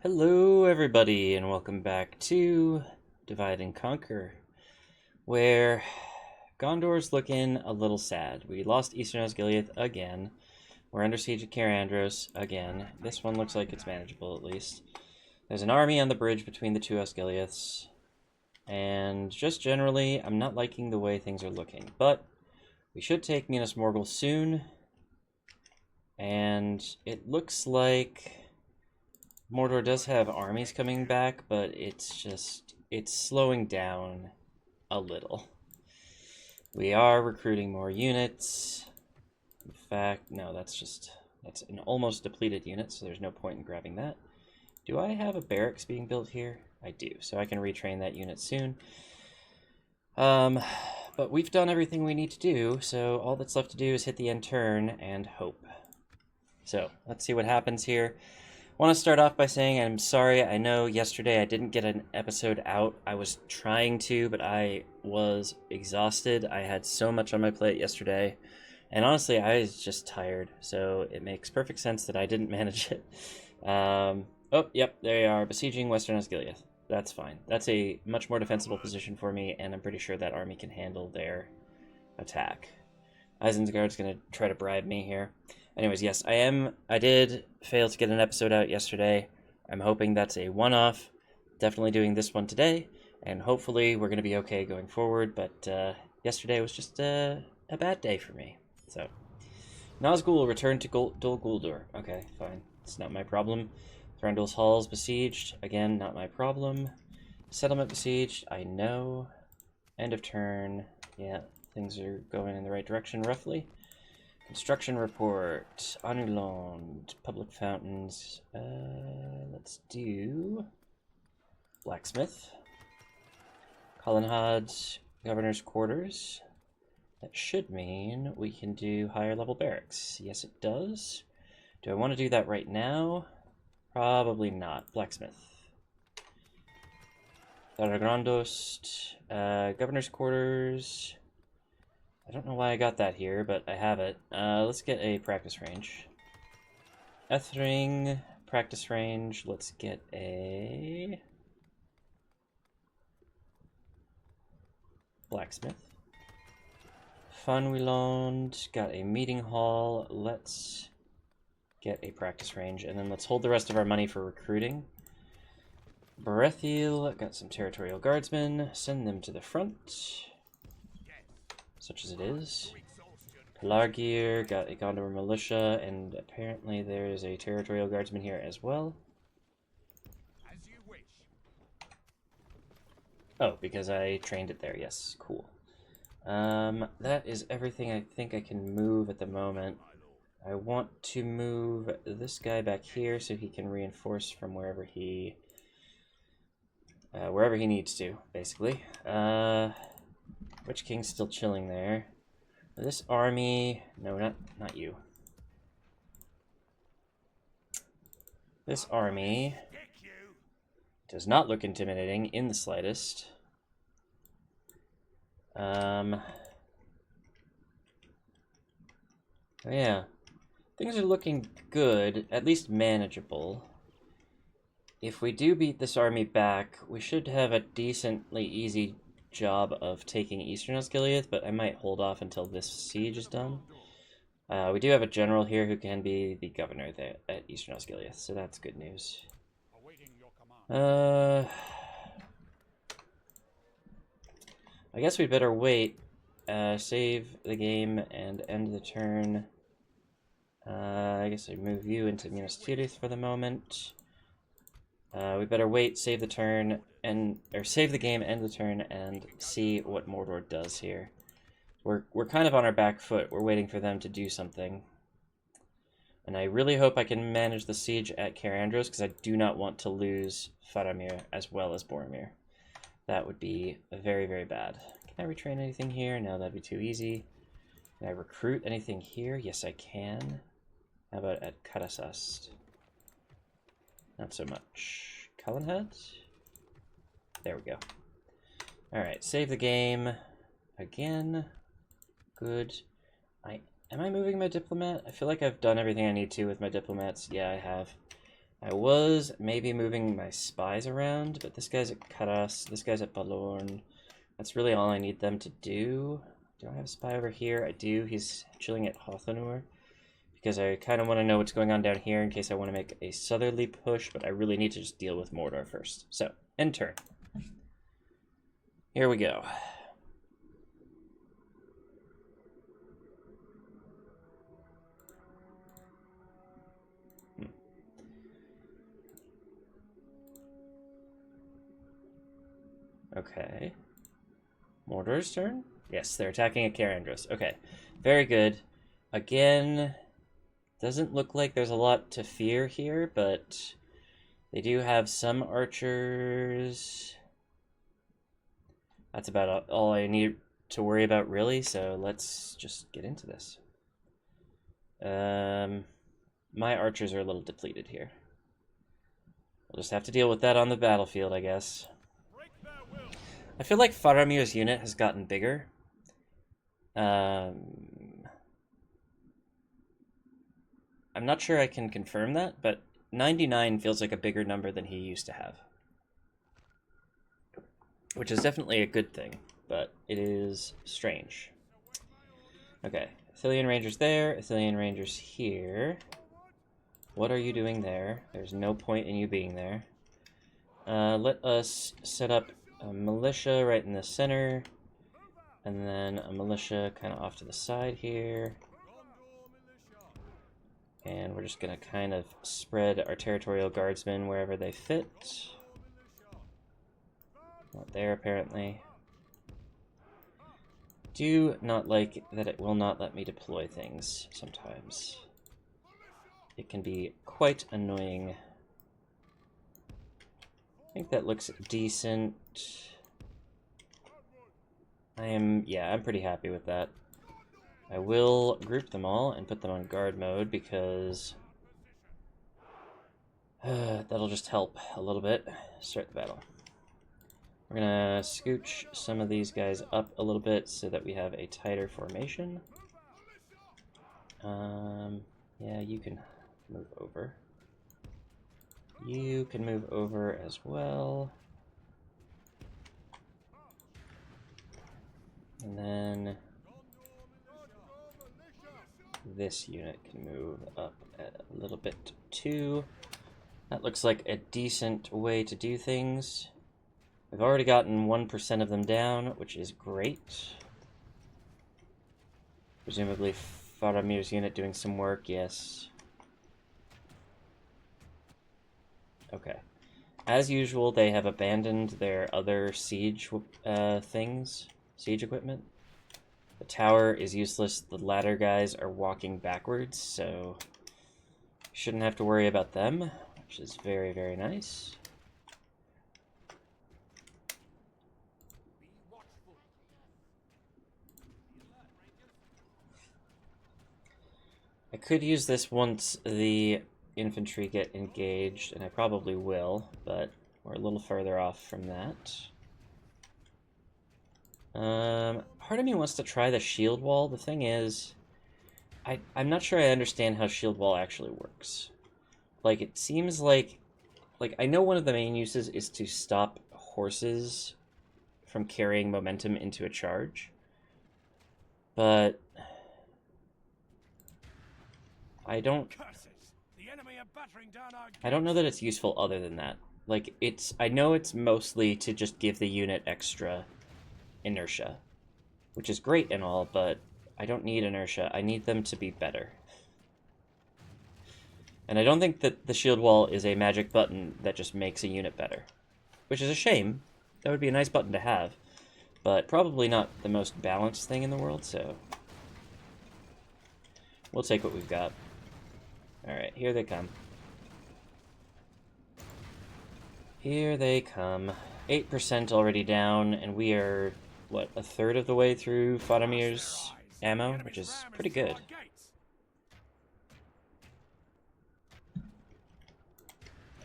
Hello everybody and welcome back to Divide and Conquer, where Gondor's looking a little sad. We lost Eastern Osgiliath again. We're under siege at Cair Andros again. This one looks like it's manageable at least. There's an army on the bridge between the two Osgiliaths, and just generally I'm not liking the way things are looking, but we should take Minas Morgul soon, and it looks like Mordor does have armies coming back, but it's slowing down a little. We are recruiting more units. In fact, no, that's an almost depleted unit, so there's no point in grabbing that. Do I have a barracks being built here? I do, so I can retrain that unit soon. But we've done everything we need to do, so all that's left to do is hit the end turn and hope. So, let's see what happens here. I want to start off by saying I'm sorry. I know yesterday I didn't get an episode out. I was trying to, but I was exhausted. I had so much on my plate yesterday, and honestly, I was just tired, so it makes perfect sense that I didn't manage it. Oh, yep, they are besieging Western Osgiliath. That's fine. That's a much more defensible position for me, and I'm pretty sure that army can handle their attack. Isengard's going to try to bribe me here. Anyways, yes, I did fail to get an episode out yesterday. I'm hoping that's a one-off. Definitely doing this one today, and hopefully we're going to be okay going forward, but yesterday was just a bad day for me. So, Nazgul returned to Dol Guldur. Okay, fine. It's not my problem. Thranduil's Hall's besieged. Again, not my problem. Settlement besieged. I know. End of turn. Yeah, things are going in the right direction, roughly. Construction report, Anduin, public fountains. Let's do blacksmith, Collinhad, governor's quarters. That should mean we can do higher level barracks. Yes, it does. Do I want to do that right now? Probably not. Blacksmith. Grandost, governor's quarters. I don't know why I got that here, but I have it. Let's get a practice range. Ethring, practice range. Let's get a blacksmith. Fanwiland, got a meeting hall. Let's get a practice range, and then let's hold the rest of our money for recruiting. Minas Ithil, got some territorial guardsmen. Send them to the front. Such as it is. Pelargir, got a Gondor militia, and apparently there is a territorial guardsman here as well. As you wish. Oh, because I trained it there, yes, cool. That is everything I think I can move at the moment. I want to move this guy back here so he can reinforce from wherever he needs to, basically. Witch King's still chilling there. This army... No, not you. This army does not look intimidating in the slightest. Yeah. Things are looking good, at least manageable. If we do beat this army back, we should have a decently easy job of taking Eastern Osgiliath, but I might hold off until this siege is done. We do have a general here who can be the governor there at Eastern Osgiliath, so that's good news. I guess we'd better wait, save the game and end the turn. I guess I move you into Minas Ithil for the moment. We better wait, save the turn, or save the game, end the turn, and see what Mordor does here. We're kind of on our back foot. We're waiting for them to do something. And I really hope I can manage the siege at Cair Andros, because I do not want to lose Faramir as well as Boromir. That would be very, very bad. Can I retrain anything here? No, that'd be too easy. Can I recruit anything here? Yes, I can. How about at Karasast? Not so much. Collinhad? There we go. Alright, save the game. Again. Good. Am I moving my diplomat? I feel like I've done everything I need to with my diplomats. Yeah, I have. I was maybe moving my spies around, but this guy's at Karas, this guy's at Balorn. That's really all I need them to do. Do I have a spy over here? I do. He's chilling at Hothanur, because I kind of want to know what's going on down here in case I want to make a southerly push, but I really need to just deal with Mordor first. So, end turn. Here we go. Okay. Mordor's turn? Yes, they're attacking at Cair Andros. Okay, very good. Again, doesn't look like there's a lot to fear here, but they do have some archers. That's about all I need to worry about, really, so let's just get into this. My archers are a little depleted here. We'll just have to deal with that on the battlefield, I guess. I feel like Faramir's unit has gotten bigger. I'm not sure I can confirm that, but 99 feels like a bigger number than he used to have. Which is definitely a good thing, but it is strange. Okay, Ithilian Rangers there, Ithilian Rangers here. What are you doing there? There's no point in you being there. Let us set up a militia right in the center, and then a militia kind of off to the side here. And we're just going to kind of spread our territorial guardsmen wherever they fit. Not there, apparently. Do not like that it will not let me deploy things sometimes. It can be quite annoying. I think that looks decent. I'm pretty happy with that. I will group them all and put them on guard mode because that'll just help a little bit. Start the battle. We're gonna scooch some of these guys up a little bit so that we have a tighter formation. Yeah, you can move over. You can move over as well. And then this unit can move up a little bit too. That looks like a decent way to do things. We've already gotten 1% of them down, which is great. Presumably Faramir's unit doing some work, yes. Okay. As usual, they have abandoned their other siege siege equipment. The tower is useless. The ladder guys are walking backwards, so shouldn't have to worry about them, which is very, very nice. I could use this once the infantry get engaged, and I probably will, but we're a little further off from that. Part of me wants to try the shield wall. The thing is, I'm not sure I understand how shield wall actually works. Like, it seems like I know one of the main uses is to stop horses from carrying momentum into a charge, but I don't know that it's useful other than that. Like, I know it's mostly to just give the unit extra inertia, which is great and all, but I don't need inertia. I need them to be better. And I don't think that the shield wall is a magic button that just makes a unit better, which is a shame. That would be a nice button to have, but probably not the most balanced thing in the world, so we'll take what we've got. Alright, here they come. Here they come. 8% already down, and we are, what, a third of the way through Faramir's ammo, which is pretty good.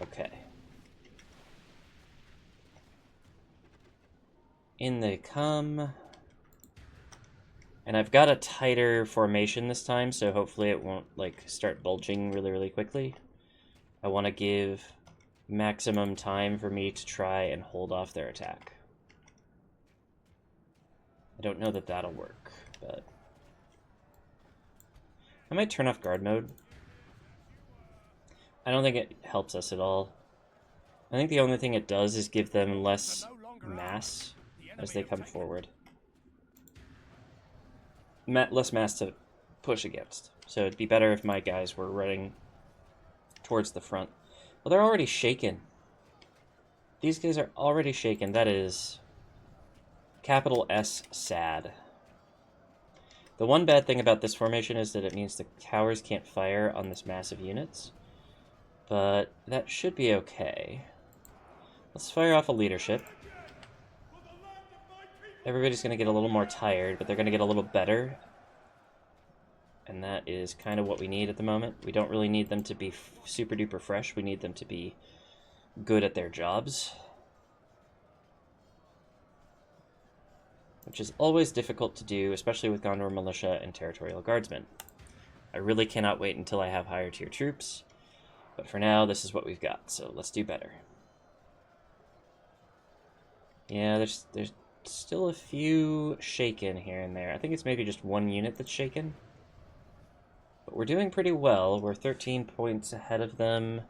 Okay. In they come. And I've got a tighter formation this time, so hopefully it won't, like, start bulging really, really quickly. I want to give maximum time for me to try and hold off their attack. I don't know that that'll work, but I might turn off guard mode. I don't think it helps us at all. I think the only thing it does is give them less mass as they come forward. Less mass to push against. So it'd be better if my guys were running towards the front. Well, they're already shaken. These guys are already shaken. That is capital S sad. The one bad thing about this formation is that it means the towers can't fire on this massive units. But that should be okay. Let's fire off a leadership. Everybody's going to get a little more tired, but they're going to get a little better. And that is kind of what we need at the moment. We don't really need them to be super duper fresh. We need them to be good at their jobs. Which is always difficult to do, especially with Gondor Militia and Territorial Guardsmen. I really cannot wait until I have higher tier troops. But for now, this is what we've got, so let's do better. Yeah, there's still a few shaken here and there. I think it's maybe just one unit that's shaken. But we're doing pretty well. We're 13 points ahead of them.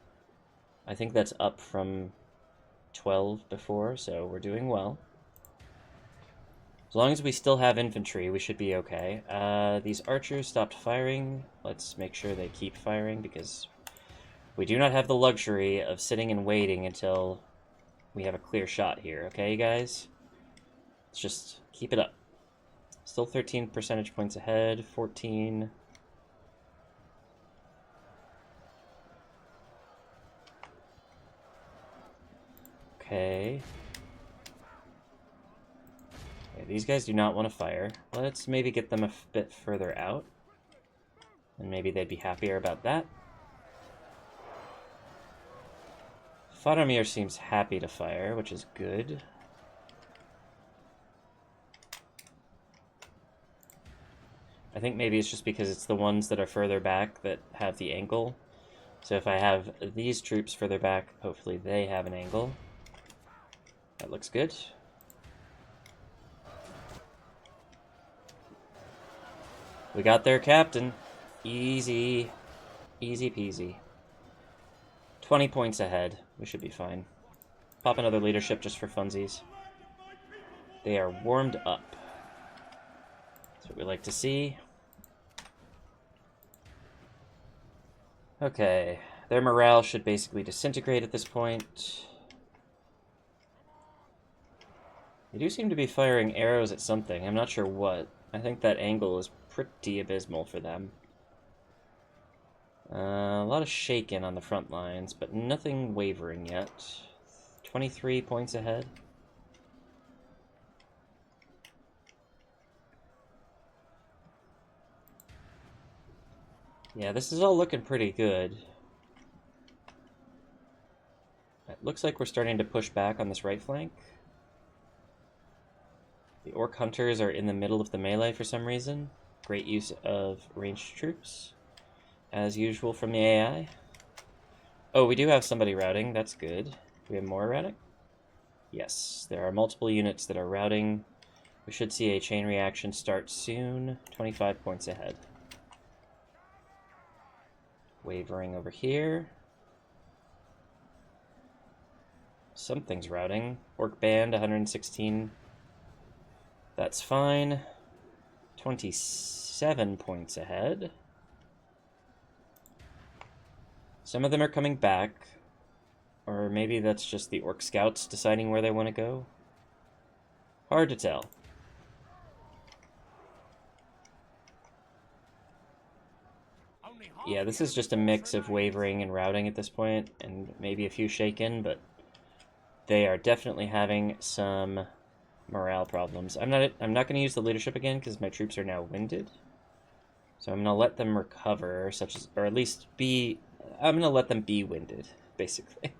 I think that's up from 12 before, so we're doing well. As long as we still have infantry, we should be okay. These archers stopped firing. Let's make sure they keep firing, because we do not have the luxury of sitting and waiting until we have a clear shot here, okay, guys? Let's just keep it up. Still 13 percentage points ahead, 14. Okay. Yeah, these guys do not want to fire. Let's maybe get them a bit further out. And maybe they'd be happier about that. Faramir seems happy to fire, which is good. I think maybe it's just because it's the ones that are further back that have the angle. So if I have these troops further back, hopefully they have an angle. That looks good. We got their captain. Easy. Easy peasy. 20 points ahead. We should be fine. Pop another leadership just for funsies. They are warmed up. That's what we like to see. Okay. Their morale should basically disintegrate at this point. They do seem to be firing arrows at something. I'm not sure what. I think that angle is pretty abysmal for them. A lot of shaking on the front lines, but nothing wavering yet. 23 points ahead. Yeah, this is all looking pretty good. It looks like we're starting to push back on this right flank. The Orc Hunters are in the middle of the melee for some reason. Great use of ranged troops, as usual from the AI. Oh, we do have somebody routing. That's good. Do we have more routing? Yes, there are multiple units that are routing. We should see a chain reaction start soon. 25 points ahead. Wavering over here. Something's routing. Orc Band, 116. That's fine. 27 points ahead. Some of them are coming back. Or maybe that's just the Orc Scouts deciding where they want to go. Hard to tell. Yeah, this is just a mix of wavering and routing at this point, and maybe a few shaken, but they are definitely having some morale problems. I'm not going to use the leadership again because my troops are now winded. So I'm going to let them recover, or at least I'm going to let them be winded, basically.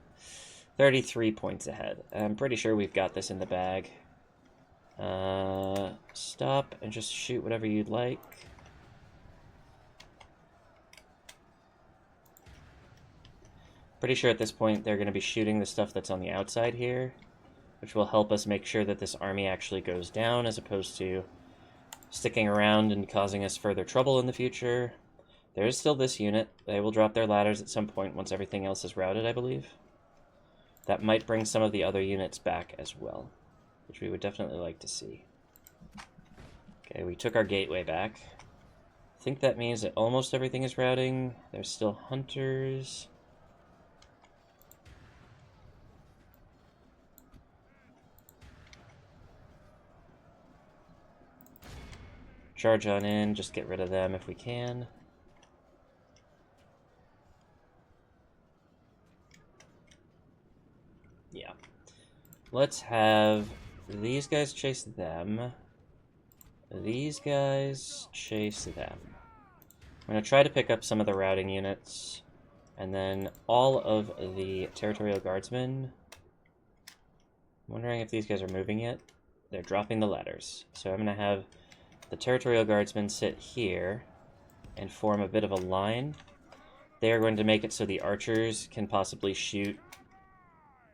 33 points ahead. I'm pretty sure we've got this in the bag. Stop and just shoot whatever you'd like. Pretty sure at this point they're going to be shooting the stuff that's on the outside here, which will help us make sure that this army actually goes down as opposed to sticking around and causing us further trouble in the future. There is still this unit. They will drop their ladders at some point once everything else is routed, I believe. That might bring some of the other units back as well, which we would definitely like to see. Okay, we took our gateway back. I think that means that almost everything is routing. There's still hunters. Charge on in, just get rid of them if we can. Yeah. Let's have these guys chase them. These guys chase them. I'm going to try to pick up some of the routing units. And then all of the territorial guardsmen. I'm wondering if these guys are moving yet. They're dropping the ladders. So I'm going to have the territorial guardsmen sit here and form a bit of a line. They are going to make it so the archers can possibly shoot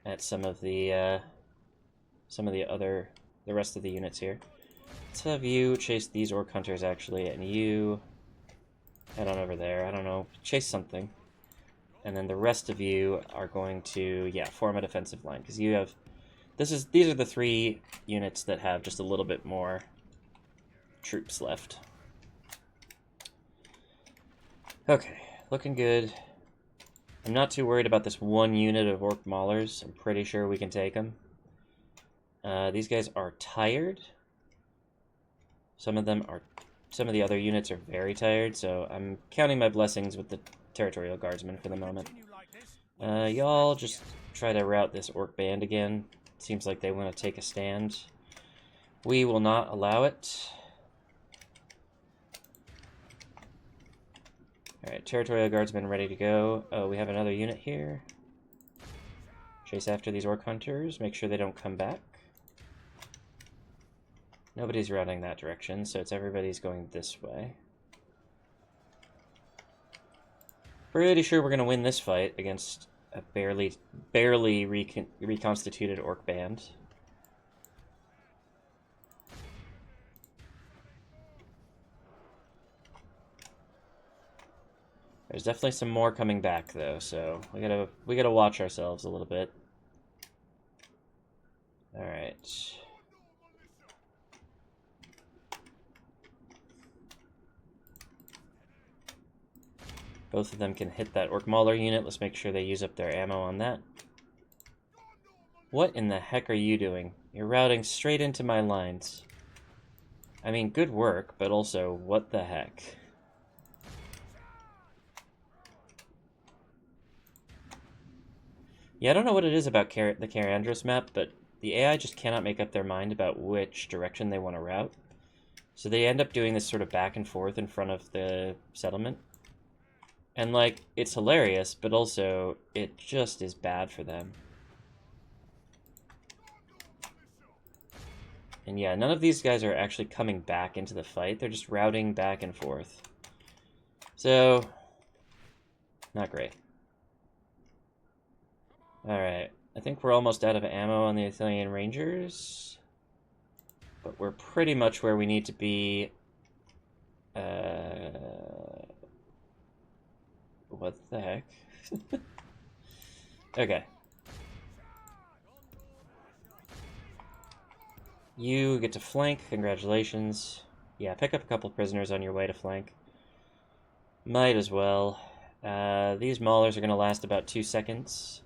at some of the rest of the units here. Let's have you chase these orc hunters actually, and you head on over there. I don't know, chase something, and then the rest of you are going to form a defensive line because you have these are the 3 units that have just a little bit more troops left. Okay, looking good. I'm not too worried about this one unit of orc maulers. I'm pretty sure we can take them. These guys are tired. Some of the other units are very tired, so I'm counting my blessings with the territorial guardsmen for the moment. Y'all just try to rout this orc band again. Seems like they want to take a stand. We will not allow it. Alright, territorial guardsmen ready to go. Oh, we have another unit here. Chase after these orc hunters. Make sure they don't come back. Nobody's routing that direction, so everybody's going this way. Pretty sure we're going to win this fight against a barely reconstituted orc band. There's definitely some more coming back though, so we gotta watch ourselves a little bit. All right. Both of them can hit that orc mauler unit. Let's make sure they use up their ammo on that. What in the heck are you doing? You're routing straight into my lines. I mean, good work, but also, what the heck? Yeah, I don't know what it is about the Cair Andros map, but the AI just cannot make up their mind about which direction they want to route. So they end up doing this sort of back and forth in front of the settlement. And, like, it's hilarious, but also, it just is bad for them. And yeah, none of these guys are actually coming back into the fight. They're just routing back and forth. So, not great. Alright, I think we're almost out of ammo on the Ithilian Rangers. But we're pretty much where we need to be. What the heck? Okay. You get to flank, congratulations. Yeah, pick up a couple prisoners on your way to flank. Might as well. These maulers are going to last about 2 seconds.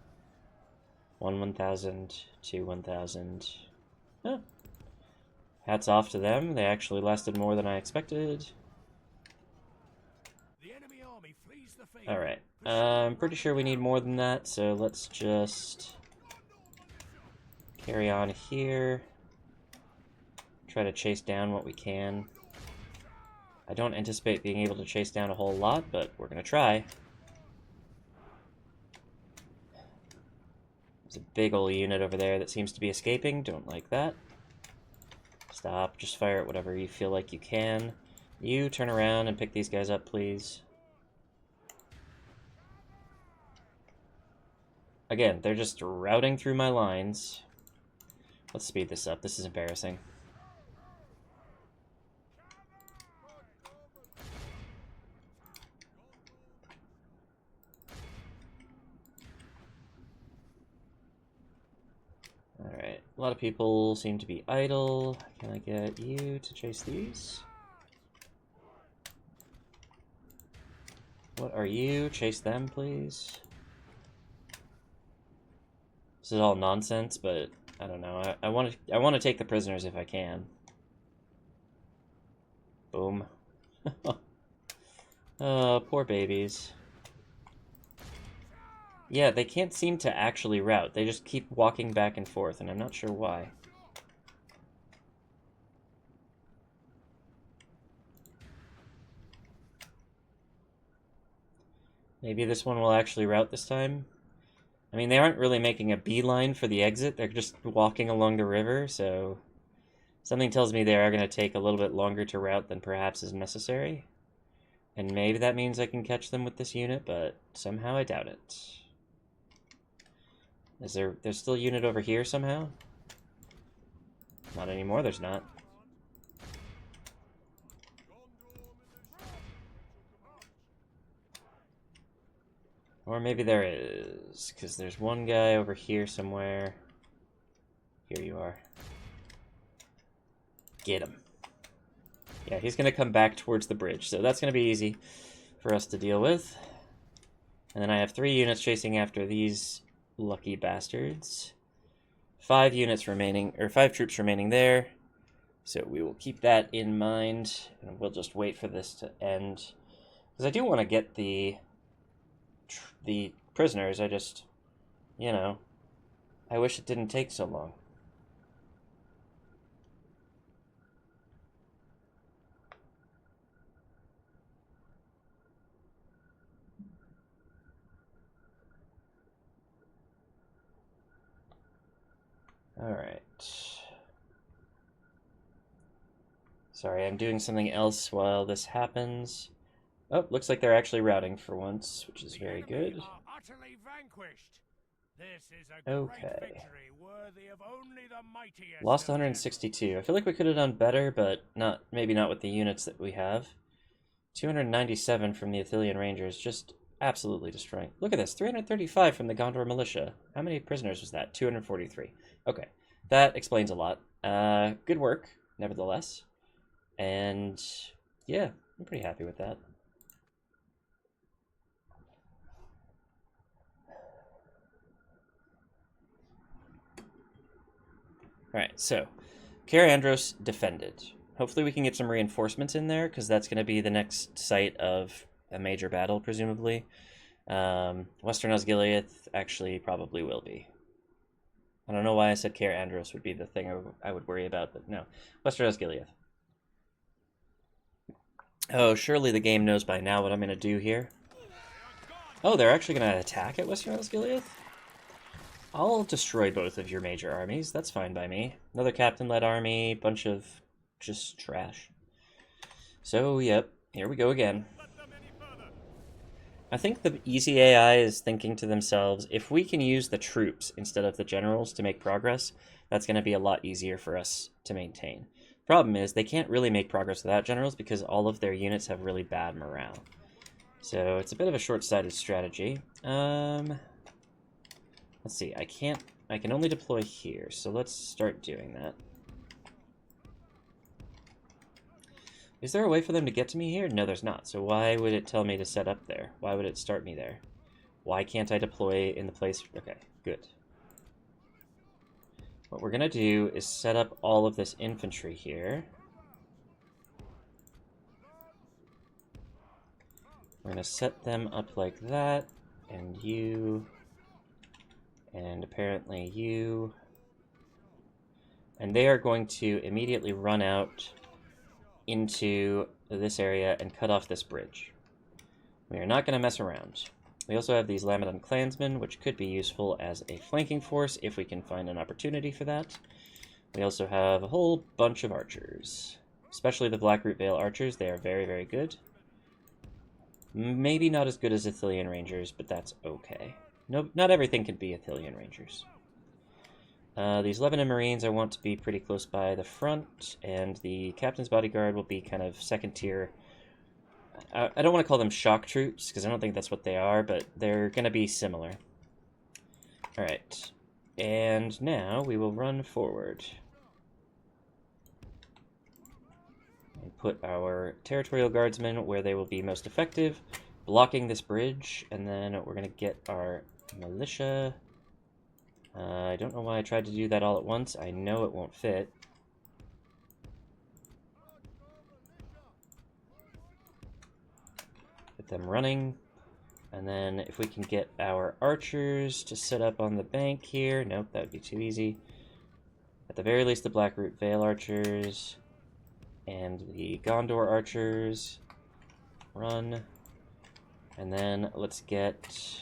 1,000, 2, 1,000. Oh. Hats off to them. They actually lasted more than I expected. Alright. I'm pretty sure we need more than that, so let's just carry on here. Try to chase down what we can. I don't anticipate being able to chase down a whole lot, but we're going to try. There's a big old unit over there that seems to be escaping. Don't like that. Stop. Just fire at whatever you feel like you can. You turn around and pick these guys up, please. Again, they're just routing through my lines. Let's speed this up. This is embarrassing. Alright, a lot of people seem to be idle. Can I get you to chase these? What are you? Chase them, please. This is all nonsense, but I don't know. I want to take the prisoners if I can. Boom. Oh, poor babies. Yeah, they can't seem to actually route. They just keep walking back and forth, and I'm not sure why. Maybe this one will actually route this time. I mean, they aren't really making a beeline for the exit. They're just walking along the river, so something tells me they are going to take a little bit longer to route than perhaps is necessary. And maybe that means I can catch them with this unit, but somehow I doubt it. There's still a unit over here somehow? Not anymore, there's not. Or maybe there is, because there's one guy over here somewhere. Here you are. Get him. Yeah, he's going to come back towards the bridge, so that's going to be easy for us to deal with. And then I have 3 units chasing after these lucky bastards. 5 units remaining, or 5 troops remaining there. So we will keep that in mind, and we'll just wait for this to end. Because I do want to get the prisoners, I just, you know, I wish it didn't take so long. Alright. Sorry, I'm doing something else while this happens. Oh, looks like they're actually routing for once, which is very good. Utterly vanquished. This is a Okay. great victory, worthy of only the mightiest. Lost 162. I feel like we could have done better, but maybe not with the units that we have. 297 from the Ithilian Rangers, just absolutely destroying. Look at this, 335 from the Gondor Militia. How many prisoners was that? 243. Okay, that explains a lot. Good work, nevertheless. And yeah, I'm pretty happy with that. Alright, so Cair Andros defended. Hopefully we can get some reinforcements in there, because that's going to be the next site of a major battle, presumably. Western Osgiliath actually probably will be. I don't know why I said Cair Andros would be the thing I would worry about, but no. Western Osgiliath. Oh, surely the game knows by now what I'm going to do here. Oh, they're actually going to attack at Western Osgiliath? I'll destroy both of your major armies. That's fine by me. Another captain-led army, bunch of just trash. So, yep, here we go again. I think the easy AI is thinking to themselves, if we can use the troops instead of the generals to make progress, that's going to be a lot easier for us to maintain. Problem is, they can't really make progress without generals because all of their units have really bad morale. So, it's a bit of a short-sighted strategy. Let's see, I can only deploy here, so let's start doing that. Is there a way for them to get to me here? No, there's not. So why would it tell me to set up there? Why would it start me there? Why can't I deploy in the place? Okay, good. What we're going to do is set up all of this infantry here. We're going to set them up like that, and you... and apparently you, and they are going to immediately run out into this area and cut off this bridge. We are not going to mess around. We also have these Lamadon clansmen, which could be useful as a flanking force if we can find an opportunity for that. We also have a whole bunch of archers, especially the Blackroot Vale archers. They are very, very good. Maybe not as good as Ithilian Rangers, but that's okay. no, not everything can be Ithilian Rangers. These Lebanon Marines I want to be pretty close by the front, and the Captain's Bodyguard will be kind of second tier. I don't want to call them shock troops, because I don't think that's what they are, but they're going to be similar. Alright, and now we will run forward. And put our Territorial Guardsmen where they will be most effective, blocking this bridge, and then we're going to get our militia. I don't know why I tried to do that all at once. I know it won't fit. Get them running. And then if we can get our archers to set up on the bank here. Nope, that would be too easy. At the very least, the Blackroot Vale archers and the Gondor archers. Run. And then let's get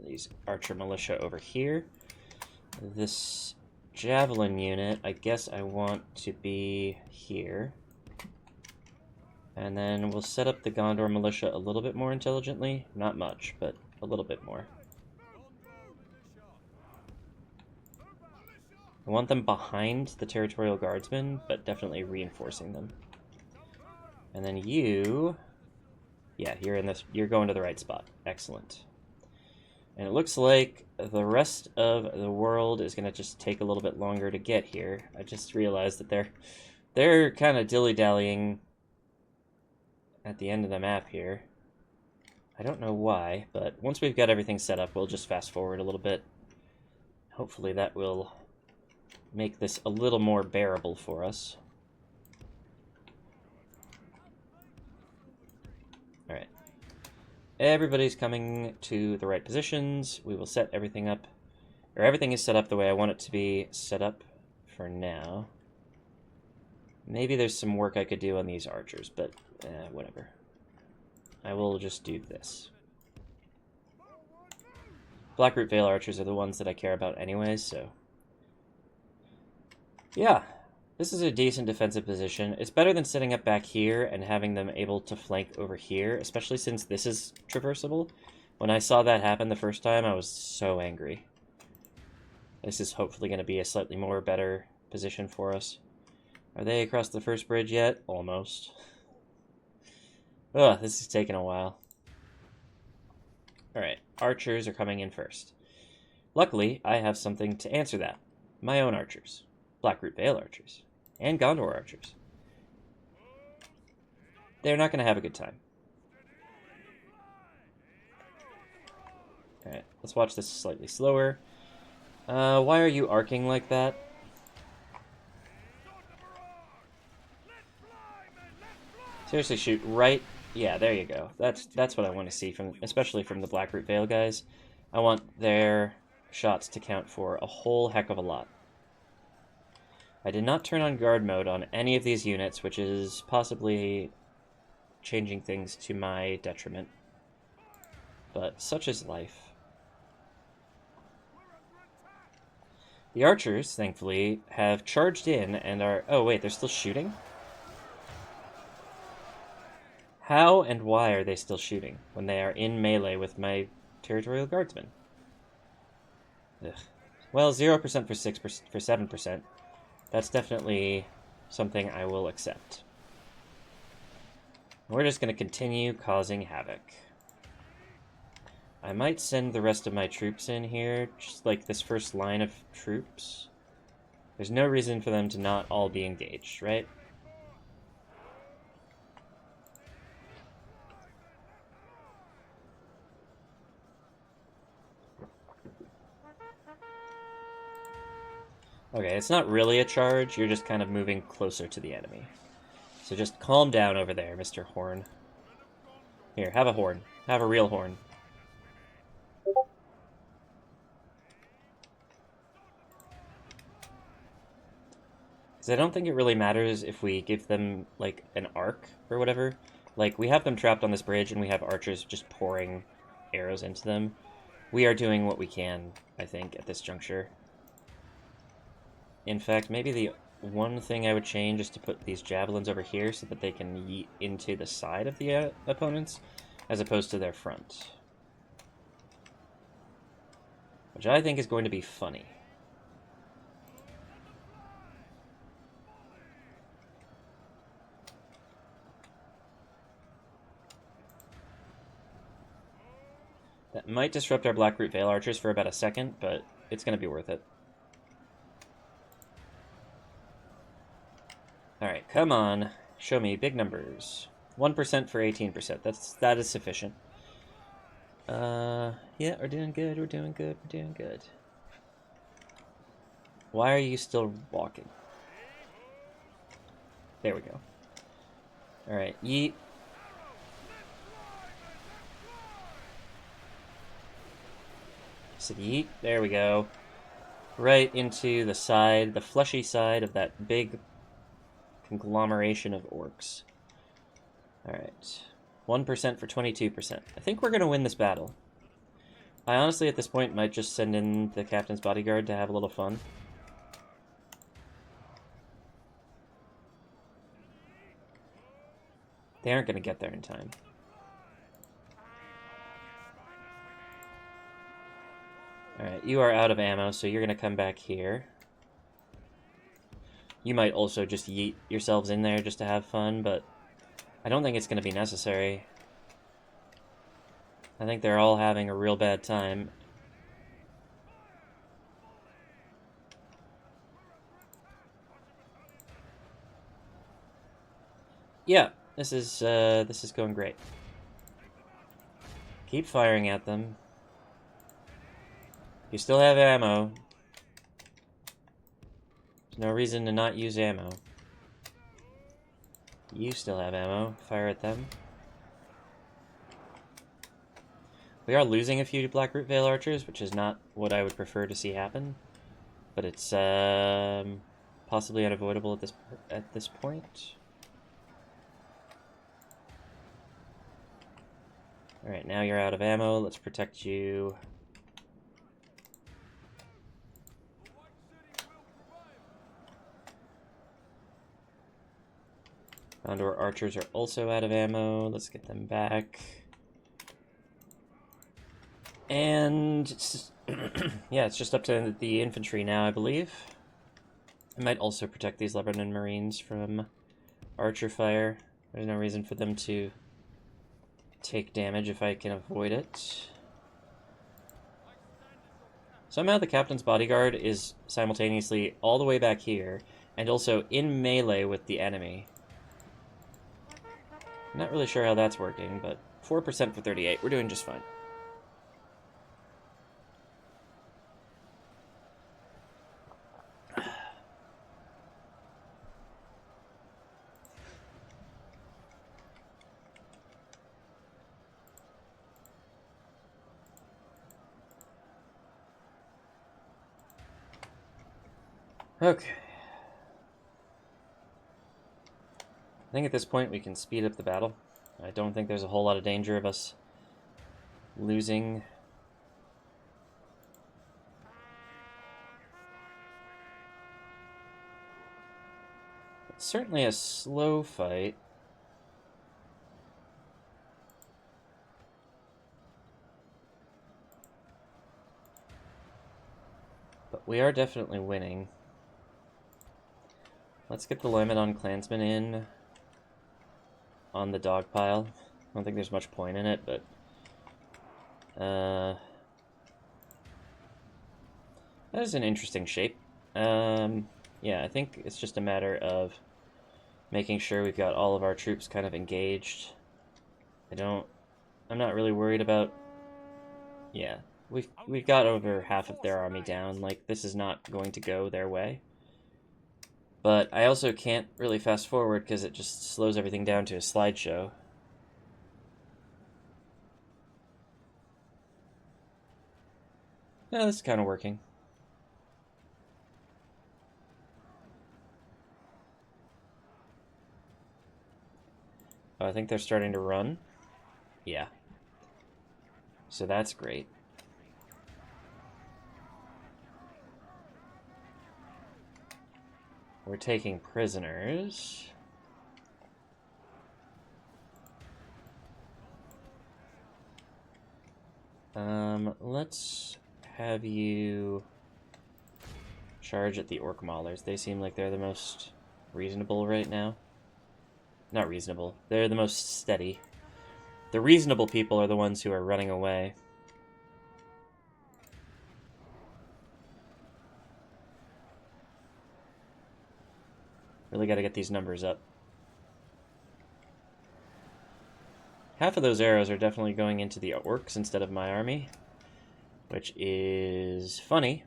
these archer militia over here. This javelin unit, I guess I want to be here. And then we'll set up the Gondor militia a little bit more intelligently. Not much, but a little bit more. I want them behind the Territorial Guardsmen, but definitely reinforcing them. And then you... Yeah, you're going to the right spot. Excellent. And it looks like the rest of the world is going to just take a little bit longer to get here. I just realized that they're kind of dilly-dallying at the end of the map here. I don't know why, but once we've got everything set up, we'll just fast forward a little bit. Hopefully that will make this a little more bearable for us. Alright. Everybody's coming to the right positions. We will set everything up, or everything is set up the way I want it to be set up for now. Maybe there's some work I could do on these archers, but whatever. I will just do this. Blackroot Vale archers are the ones that I care about anyways, so... Yeah, this is a decent defensive position. It's better than sitting up back here and having them able to flank over here, especially since this is traversable. When I saw that happen the first time, I was so angry. This is hopefully going to be a slightly more better position for us. Are they across the first bridge yet? Almost. Ugh, this is taking a while. Alright, archers are coming in first. Luckily, I have something to answer that. My own archers. Blackroot Vale archers. And Gondor archers. They're not going to have a good time. Alright, let's watch this slightly slower. Why are you arcing like that? Seriously, shoot right... Yeah, there you go. That's what I want to see, especially from the Blackroot Vale guys. I want their shots to count for a whole heck of a lot. I did not turn on guard mode on any of these units, which is possibly changing things to my detriment. But such is life. The archers, thankfully, have charged in and are... Oh, wait, they're still shooting? How and why are they still shooting when they are in melee with my Territorial Guardsmen? Ugh. Well, 0% for 6% for 7%. That's definitely something I will accept. We're just going to continue causing havoc. I might send the rest of my troops in here, just like this first line of troops. There's no reason for them to not all be engaged, right? Okay, it's not really a charge, you're just kind of moving closer to the enemy. So just calm down over there, Mr. Horn. Here, have a horn. Have a real horn. Because I don't think it really matters if we give them, like, an arc or whatever. Like, we have them trapped on this bridge and we have archers just pouring arrows into them. We are doing what we can, I think, at this juncture. In fact, maybe the one thing I would change is to put these javelins over here so that they can yeet into the side of the opponents, as opposed to their front. which I think is going to be funny. That might disrupt our Blackroot Vale archers for about a second, but it's going to be worth it. Alright, come on. Show me big numbers. 1% for 18%. That is sufficient. Yeah, we're doing good, we're doing good, we're doing good. Why are you still walking? There we go. Alright, yeet. So yeet, there we go. Right into the side, the fleshy side of that big conglomeration of orcs. Alright. 1% for 22%. I think we're going to win this battle. I honestly, at this point, might just send in the captain's bodyguard to have a little fun. They aren't going to get there in time. Alright, you are out of ammo, so you're going to come back here. You might also just yeet yourselves in there just to have fun, but I don't think it's going to be necessary. I think they're all having a real bad time. Yeah, this is going great. Keep firing at them. You still have ammo. There's no reason to not use ammo. You still have ammo. Fire at them. We are losing a few Blackroot Vale archers, which is not what I would prefer to see happen. But it's possibly unavoidable at this point. Alright, now you're out of ammo. Let's protect you. Gondor archers are also out of ammo. Let's get them back. And yeah, it's just up to the infantry now, I believe. I might also protect these Lebanon Marines from archer fire. There's no reason for them to take damage if I can avoid it. Somehow the captain's bodyguard is simultaneously all the way back here and also in melee with the enemy. I'm not really sure how that's working, but 4% for 38. We're doing just fine. Okay. I think at this point we can speed up the battle. I don't think there's a whole lot of danger of us losing. It's certainly a slow fight. But we are definitely winning. Let's get the limit on clansmen in on the dog pile. I don't think there's much point in it, but that is an interesting shape. Yeah, I think it's just a matter of making sure we've got all of our troops kind of engaged. I'm not really worried about, yeah, we've got over half of their army down. Like, this is not going to go their way. But I also can't really fast forward because it just slows everything down to a slideshow. Yeah, this is kind of working. Oh, I think they're starting to run. Yeah. So that's great. We're taking prisoners. Let's have you charge at the orc maulers. They seem like they're the most reasonable right now. Not reasonable. They're the most steady. The reasonable people are the ones who are running away. Really got to get these numbers up. Half of those arrows are definitely going into the orcs instead of my army, which is funny.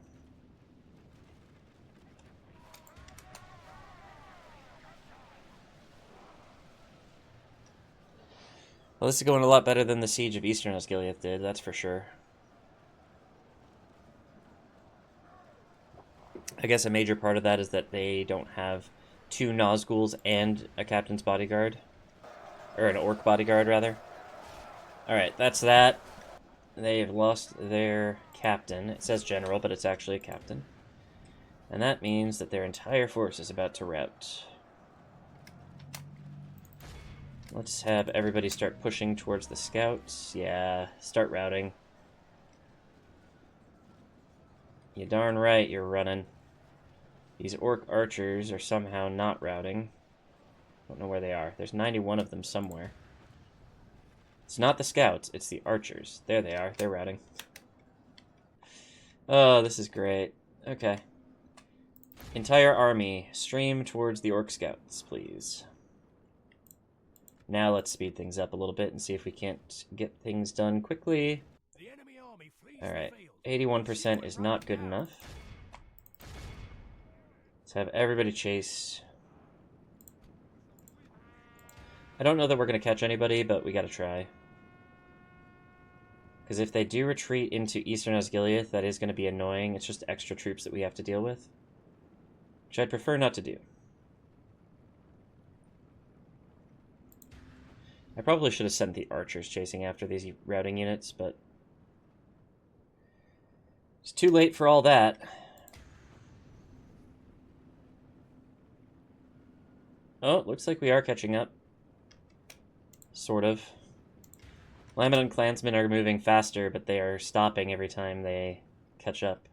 Well, this is going a lot better than the siege of Eastern Osgiliath did, that's for sure. I guess a major part of that is that they don't have 2 Nazguls and a captain's bodyguard. Or an orc bodyguard, rather. Alright, that's that. They've lost their captain. It says general, but it's actually a captain. And that means that their entire force is about to rout. Let's have everybody start pushing towards the scouts. Yeah, start routing. You darn right you're running. These orc archers are somehow not routing. Don't know where they are. There's 91 of them somewhere. It's not the scouts, it's the archers. There they are. They're routing. Oh, this is great. Okay. Entire army, stream towards the orc scouts, please. Now let's speed things up a little bit and see if we can't get things done quickly. Alright, 81% is not good enough. Let's have everybody chase. I don't know that we're going to catch anybody, but we got to try. Because if they do retreat into Eastern Osgiliath, that is going to be annoying. It's just extra troops that we have to deal with. Which I'd prefer not to do. I probably should have sent the archers chasing after these routing units, but it's too late for all that. Oh, looks like we are catching up. Sort of. Lamedon clansmen are moving faster, but they are stopping every time they catch up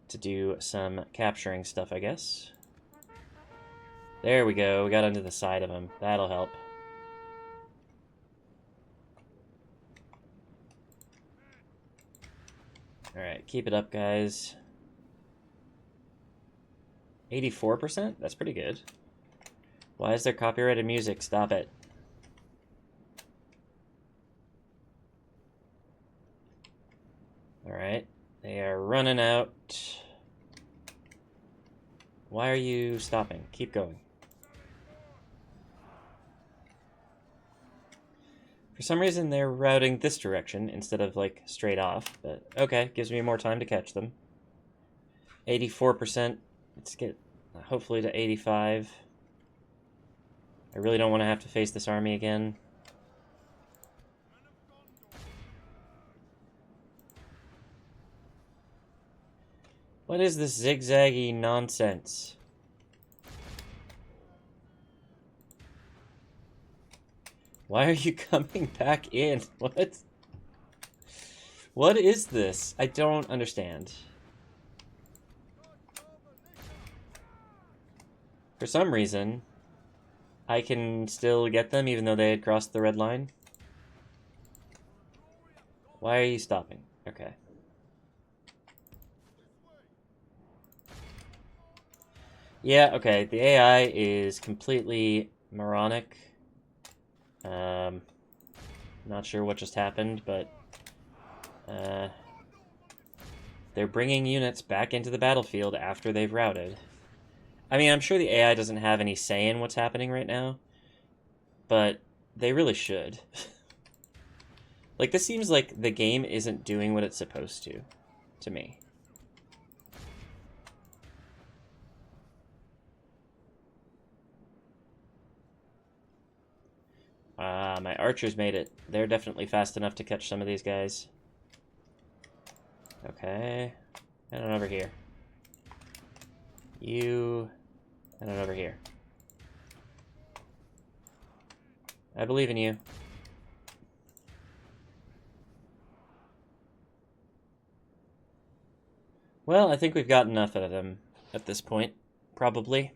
to do some capturing stuff, I guess. There we go. We got onto the side of them. That'll help. Alright, keep it up, guys. 84%? That's pretty good. Why is there copyrighted music? Stop it. Alright, they are running out. Why are you stopping? Keep going. For some reason, they're routing this direction instead of, like, straight off. But, okay, gives me more time to catch them. 84%. Let's get, hopefully, to 85. I really don't want to have to face this army again. What is this zigzaggy nonsense? Why are you coming back in? What? What is this? I don't understand. For some reason, I can still get them even though they had crossed the red line. Why are you stopping? Okay. Yeah, okay. The AI is completely moronic. Not sure what just happened, but they're bringing units back into the battlefield after they've routed. I mean, I'm sure the AI doesn't have any say in what's happening right now, but they really should. Like, this seems like the game isn't doing what it's supposed to me. My archers made it. They're definitely fast enough to catch some of these guys. Okay. Head on over here. You... head on over here. I believe in you. Well, I think we've got enough of them at this point, probably.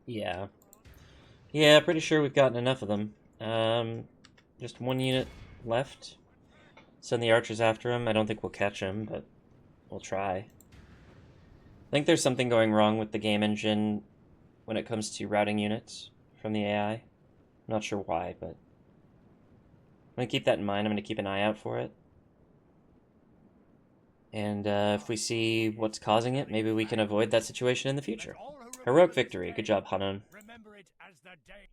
Yeah. Yeah, pretty sure we've gotten enough of them. Just one unit left. Send the archers after him. I don't think we'll catch him, but we'll try. I think there's something going wrong with the game engine when it comes to routing units from the AI. I'm not sure why, but I'm going to keep that in mind. I'm going to keep an eye out for it. And if we see what's causing it, maybe we can avoid that situation in the future. Heroic victory. Good job, Hanan. Remember it as the day.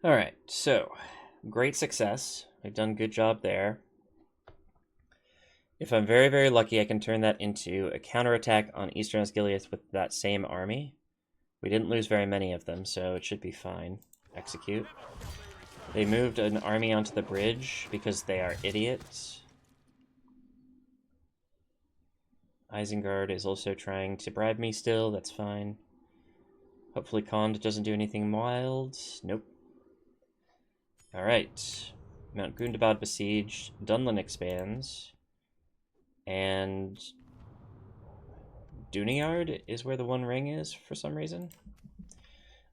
Alright, so, great success. We've done a good job there. If I'm very, very lucky, I can turn that into a counterattack on Eastern Osgiliath with that same army. We didn't lose very many of them, so it should be fine. Execute. They moved an army onto the bridge because they are idiots. Isengard is also trying to bribe me still, that's fine. Hopefully Kond doesn't do anything wild. Nope. Alright. Mount Gundabad besieged. Dunlin expands. And Duniyard is where the One Ring is for some reason.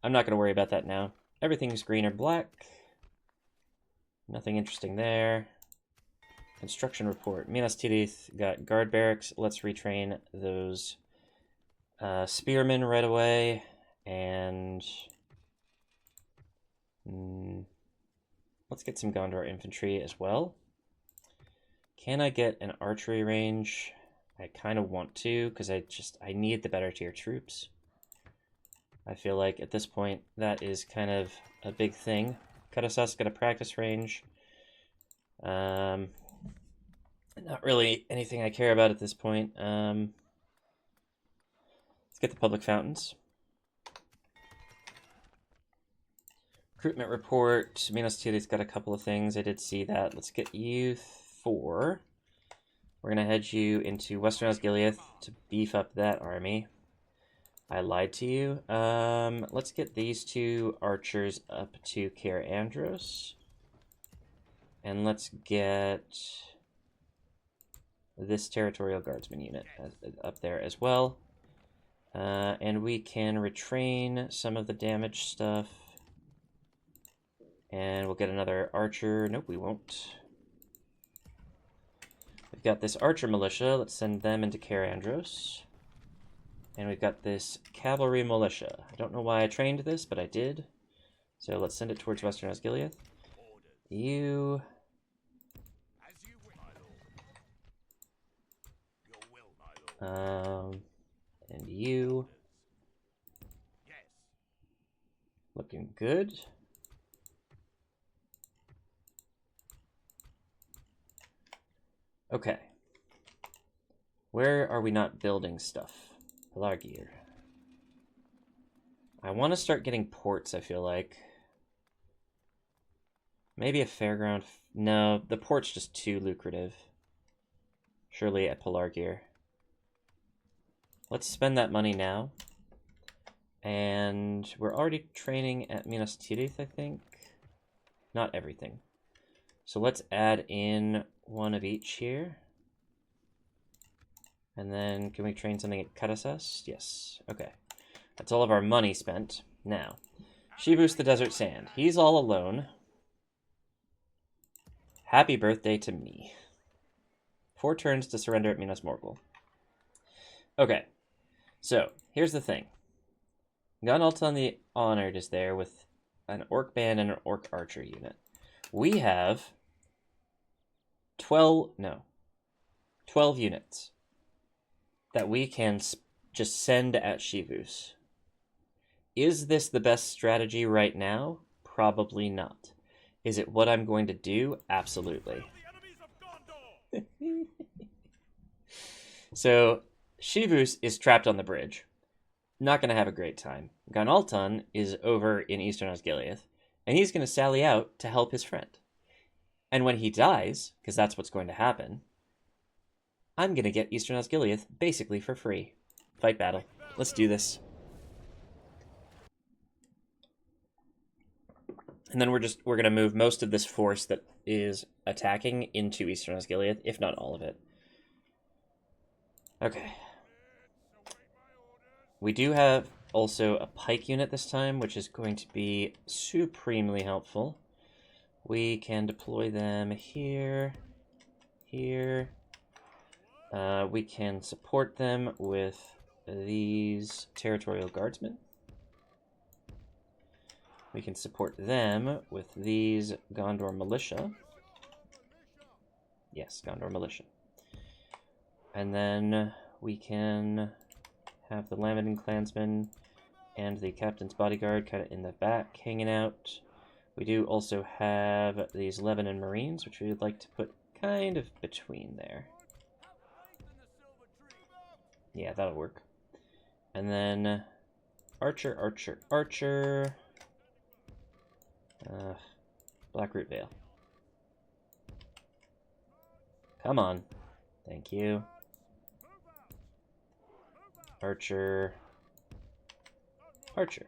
I'm not going to worry about that now. Everything's green or black. Nothing interesting there. Construction report. Minas Ithil got guard barracks. Let's retrain those spearmen right away. And let's get some Gondor infantry as well. Can I get an archery range? I kind of want to, because I need the better tier troops. I feel like at this point that is kind of a big thing. Karasas got a practice range. Not really anything I care about at this point. Let's get the public fountains. Recruitment report. Minas Ithil's got a couple of things. I did see that. Let's get you 4. We're going to head you into Western Osgiliath to beef up that army. I lied to you. Let's get these 2 archers up to Cair Andros. And let's get this territorial guardsman unit up there as well. And we can retrain some of the damage stuff. And we'll get another archer. Nope, we won't. We've got this archer militia. Let's send them into Cair Andros. And we've got this cavalry militia. I don't know why I trained this, but I did. So let's send it towards Western Osgiliath. You... and you... looking good. Okay. Where are we not building stuff? Pelargir. I want to start getting ports, I feel like. Maybe a fairground. No, the port's just too lucrative. Surely at Pelargir. Let's spend that money now. And we're already training at Minas Ithil, I think. Not everything. So let's add in one of each here. And then can we train something at Karasas? Yes. Okay. That's all of our money spent. Now, Shivus the Desert Sand. He's all alone. Happy birthday to me. 4 turns to surrender at Minas Morgul. Okay. So, here's the thing. Gunalton the Honored is there with an orc band and an orc archer unit. We have 12 units that we can just send at Shivus. Is this the best strategy right now? Probably not. Is it what I'm going to do? Absolutely. So, Shivus is trapped on the bridge. Not going to have a great time. Gunalton is over in Eastern Osgiliath, and he's going to sally out to help his friend. And when he dies, because that's what's going to happen, I'm gonna get Eastern Osgiliath basically for free. Fight battle. Let's do this. And then we're gonna move most of this force that is attacking into Eastern Osgiliath, if not all of it. Okay. We do have also a pike unit this time, which is going to be supremely helpful. We can deploy them here, here. We can support them with these territorial guardsmen. We can support them with these Gondor militia. Yes, Gondor militia. And then we can have the Lamedin clansmen and the captain's bodyguard kind of in the back hanging out. We do also have these Lebanon Marines, which we would like to put kind of between there. Yeah, that'll work. And then Archer, Archer, Archer. Blackroot Vale. Come on. Thank you. Archer. Archer.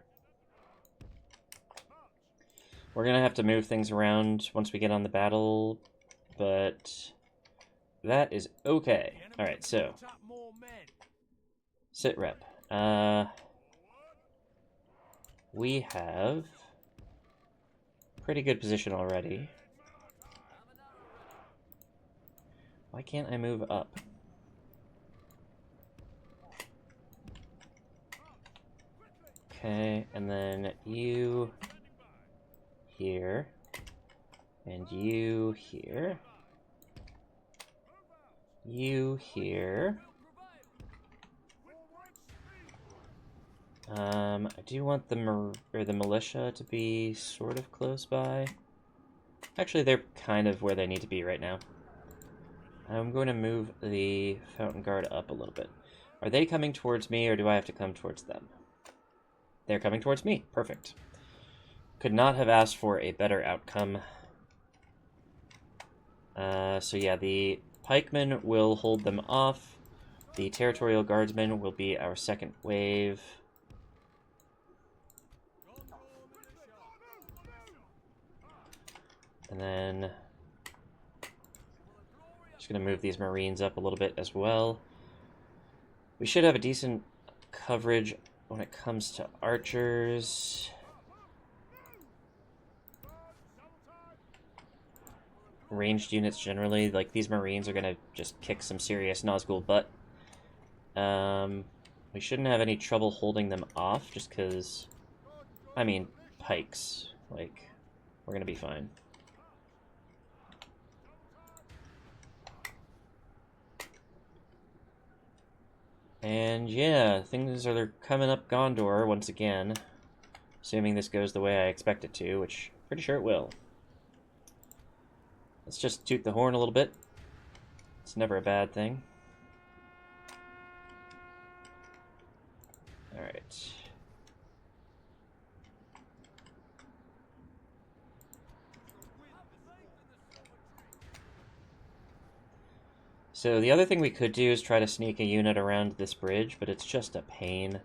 We're gonna have to move things around once we get on the battle, but that is okay. Alright, so. Sit rep. We have pretty good position already. Why can't I move up? Okay, and then you here, and you here, you here. I do want the militia to be sort of close by. Actually, they're kind of where they need to be right now. I'm going to move the Fountain Guard up a little bit. Are they coming towards me, or do I have to come towards them? They're coming towards me. Perfect. Could not have asked for a better outcome. So yeah, the pikemen will hold them off. The territorial guardsmen will be our second wave. And then just going to move these Marines up a little bit as well. We should have a decent coverage when it comes to archers. Ranged units generally, like these Marines are going to just kick some serious Nazgul butt. We shouldn't have any trouble holding them off just because, I mean, pikes, like, we're going to be fine. And yeah, things are coming up Gondor once again. Assuming this goes the way I expect it to, which I'm pretty sure it will. Let's just toot the horn a little bit. It's never a bad thing. Alright. So the other thing we could do is try to sneak a unit around this bridge, but it's just a pain.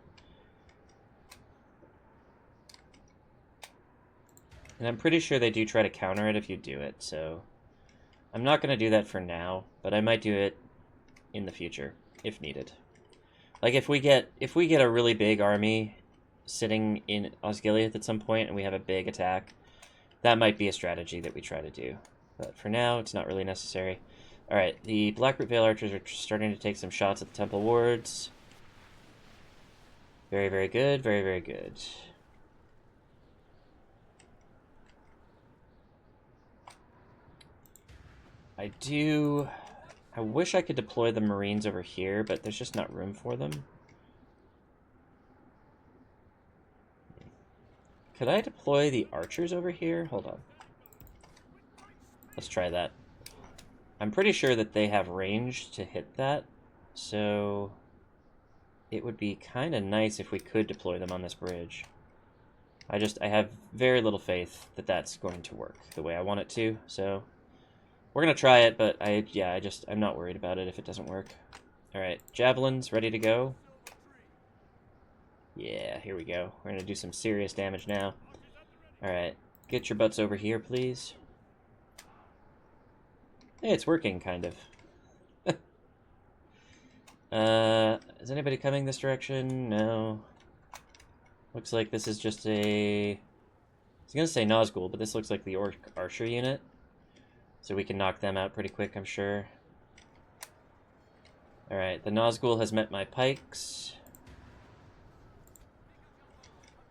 And I'm pretty sure they do try to counter it if you do it, so I'm not going to do that for now, but I might do it in the future if needed. Like if we get a really big army sitting in Osgiliath at some point and we have a big attack, that might be a strategy that we try to do. But for now, it's not really necessary. Alright, the Blackroot Vale archers are starting to take some shots at the Temple Wards. Very, very good. Very, very good. I wish I could deploy the Marines over here, but there's just not room for them. Could I deploy the archers over here? Hold on. Let's try that. I'm pretty sure that they have range to hit that, so it would be kind of nice if we could deploy them on this bridge. I have very little faith that that's going to work the way I want it to, so We're gonna try it, but I'm not worried about it if it doesn't work. Alright, javelins ready to go. Yeah, here we go. We're gonna do some serious damage now. Alright, get your butts over here, please. Hey, it's working, kind of. Is anybody coming this direction? No. Looks like this is just a... I was gonna say Nazgul, but this looks like the Orc Archer unit. So we can knock them out pretty quick, I'm sure. Alright, the Nazgul has met my pikes.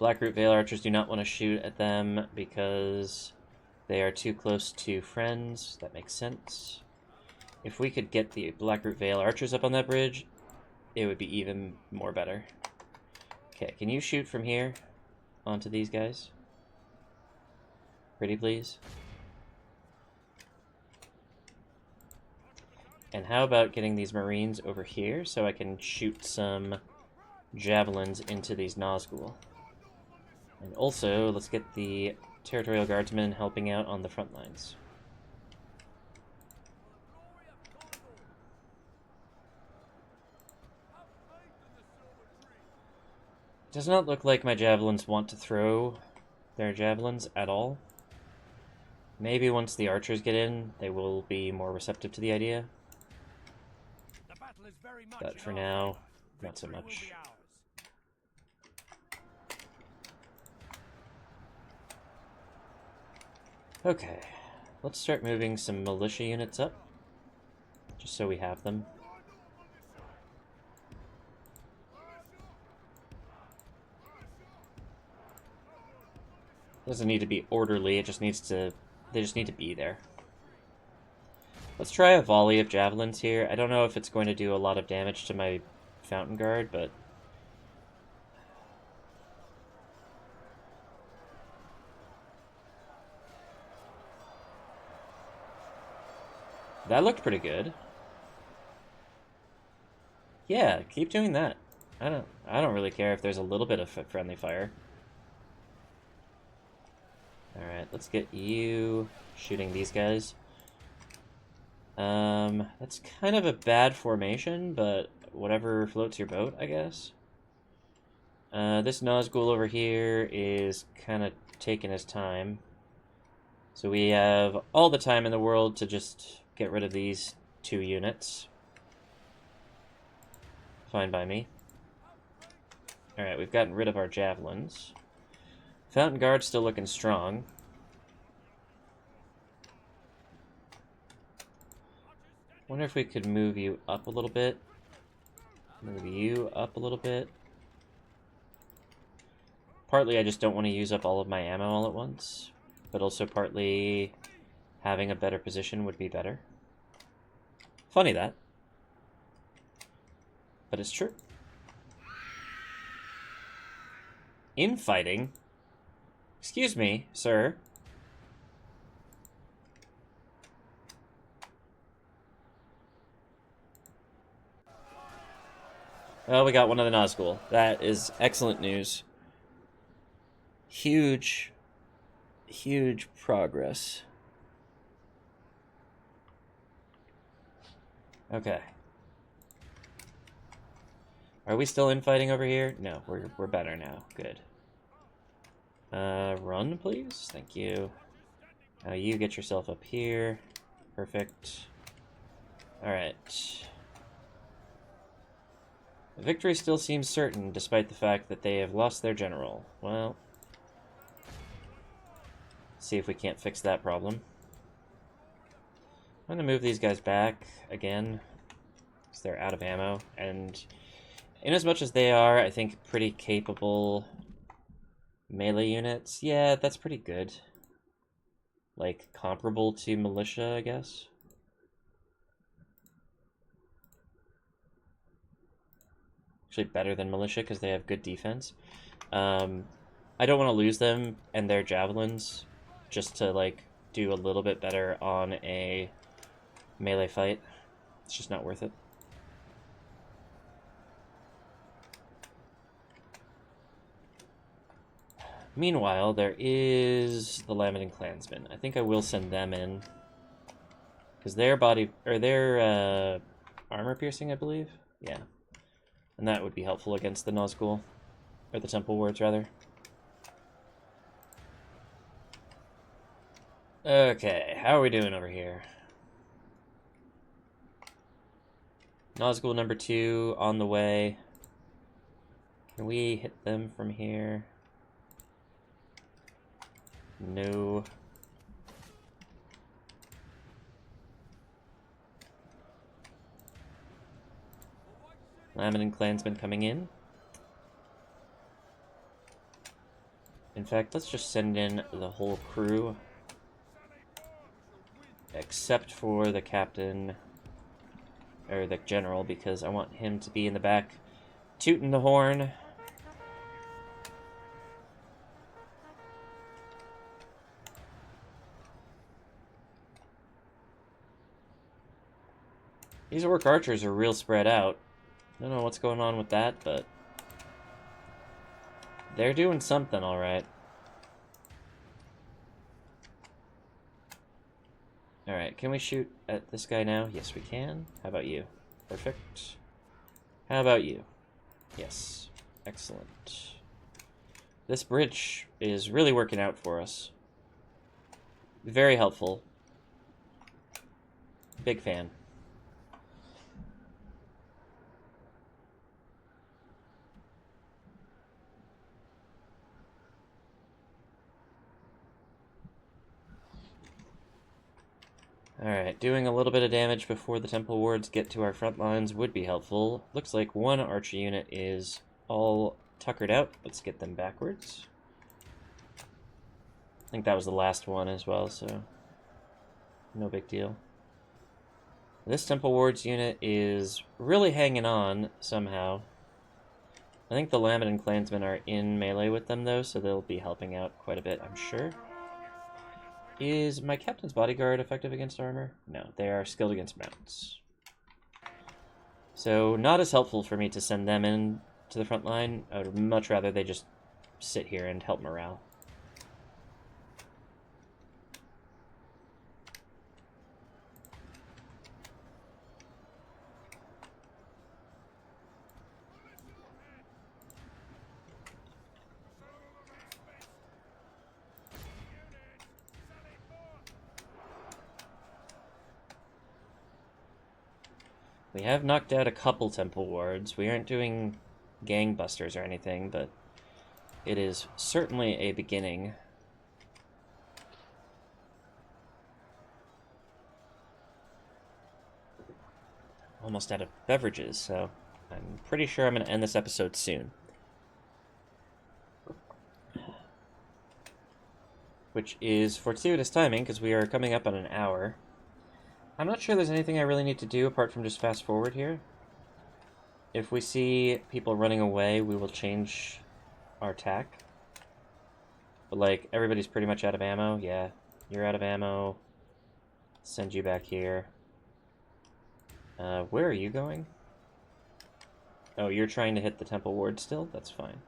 Blackroot Vale Archers do not want to shoot at them because they are too close to friends. That makes sense. If we could get the Blackroot Vale Archers up on that bridge, it would be even more better. Okay, can you shoot from here onto these guys? Pretty please. And how about getting these Marines over here so I can shoot some javelins into these Nazgul? And also, let's get the Territorial Guardsmen helping out on the front lines. Does not look like my javelins want to throw their javelins at all. Maybe once the archers get in, they will be more receptive to the idea. But for now, not so much. Okay, let's start moving some militia units up, just so we have them. Doesn't need to be orderly, it just needs to, they just need to be there. Let's try a volley of javelins here. I don't know if it's going to do a lot of damage to my Fountain Guard, but... that looked pretty good. Yeah, keep doing that. I don't really care if there's a little bit of friendly fire. Alright, let's get you shooting these guys. That's kind of a bad formation, but whatever floats your boat, I guess. This Nazgul over here is kind of taking his time. So we have all the time in the world to just get rid of these 2 units. Fine by me. Alright, we've gotten rid of our javelins. Fountain Guard's still looking strong. Wonder if we could move you up a little bit. Move you up a little bit. Partly I just don't want to use up all of my ammo all at once, but also partly having a better position would be better. Funny that. But it's true. Infighting? Excuse me, sir. Well, we got one of the Nazgul. That is excellent news. Huge, huge progress. Okay. Are we still infighting over here? No, we're better now. Good. Run, please. Thank you. Now you get yourself up here. Perfect. Alright. Victory still seems certain, despite the fact that they have lost their general. Well, see if we can't fix that problem. I'm going to move these guys back again, because they're out of ammo, and inasmuch as they are, I think, pretty capable melee units, yeah, that's pretty good. Like, comparable to militia, I guess. Actually better than militia because they have good defense. I don't want to lose them and their javelins just to like do a little bit better on a melee fight. It's just not worth it. Meanwhile, there is the Lamadin Clansmen. I think I will send them in. Because their body, or their armor piercing, I believe? Yeah. And that would be helpful against the Nazgul. Or the Temple Wards, rather. Okay, how are we doing over here? Nazgul number 2 on the way. Can we hit them from here? No. Lamin clansmen coming in. In fact, let's just send in the whole crew. Except for the captain, or the general, because I want him to be in the back tooting the horn. These orc archers are real spread out. I don't know what's going on with that, but they're doing something alright. Alright, can we shoot at this guy now? Yes, we can. How about you? Perfect. How about you? Yes. Excellent. This bridge is really working out for us. Very helpful. Big fan. Alright, doing a little bit of damage before the Temple Wards get to our front lines would be helpful. Looks like one archer unit is all tuckered out. Let's get them backwards. I think that was the last one as well, so no big deal. This Temple Wards unit is really hanging on somehow. I think the Lamin clansmen are in melee with them though, so they'll be helping out quite a bit, I'm sure. Is my captain's bodyguard effective against armor? No, they are skilled against mounts. So not as helpful for me to send them in to the front line. I would much rather they just sit here and help morale. We have knocked out a couple Temple Wards. We aren't doing gangbusters or anything, but it is certainly a beginning. Almost out of beverages, so I'm pretty sure I'm going to end this episode soon. Which is fortuitous timing, because we are coming up on an hour. I'm not sure there's anything I really need to do apart from just fast forward here. If we see people running away, we will change our tack. But, like, everybody's pretty much out of ammo. Yeah, you're out of ammo. Send you back here. Where are you going? Oh, you're trying to hit the Temple Ward still? That's fine.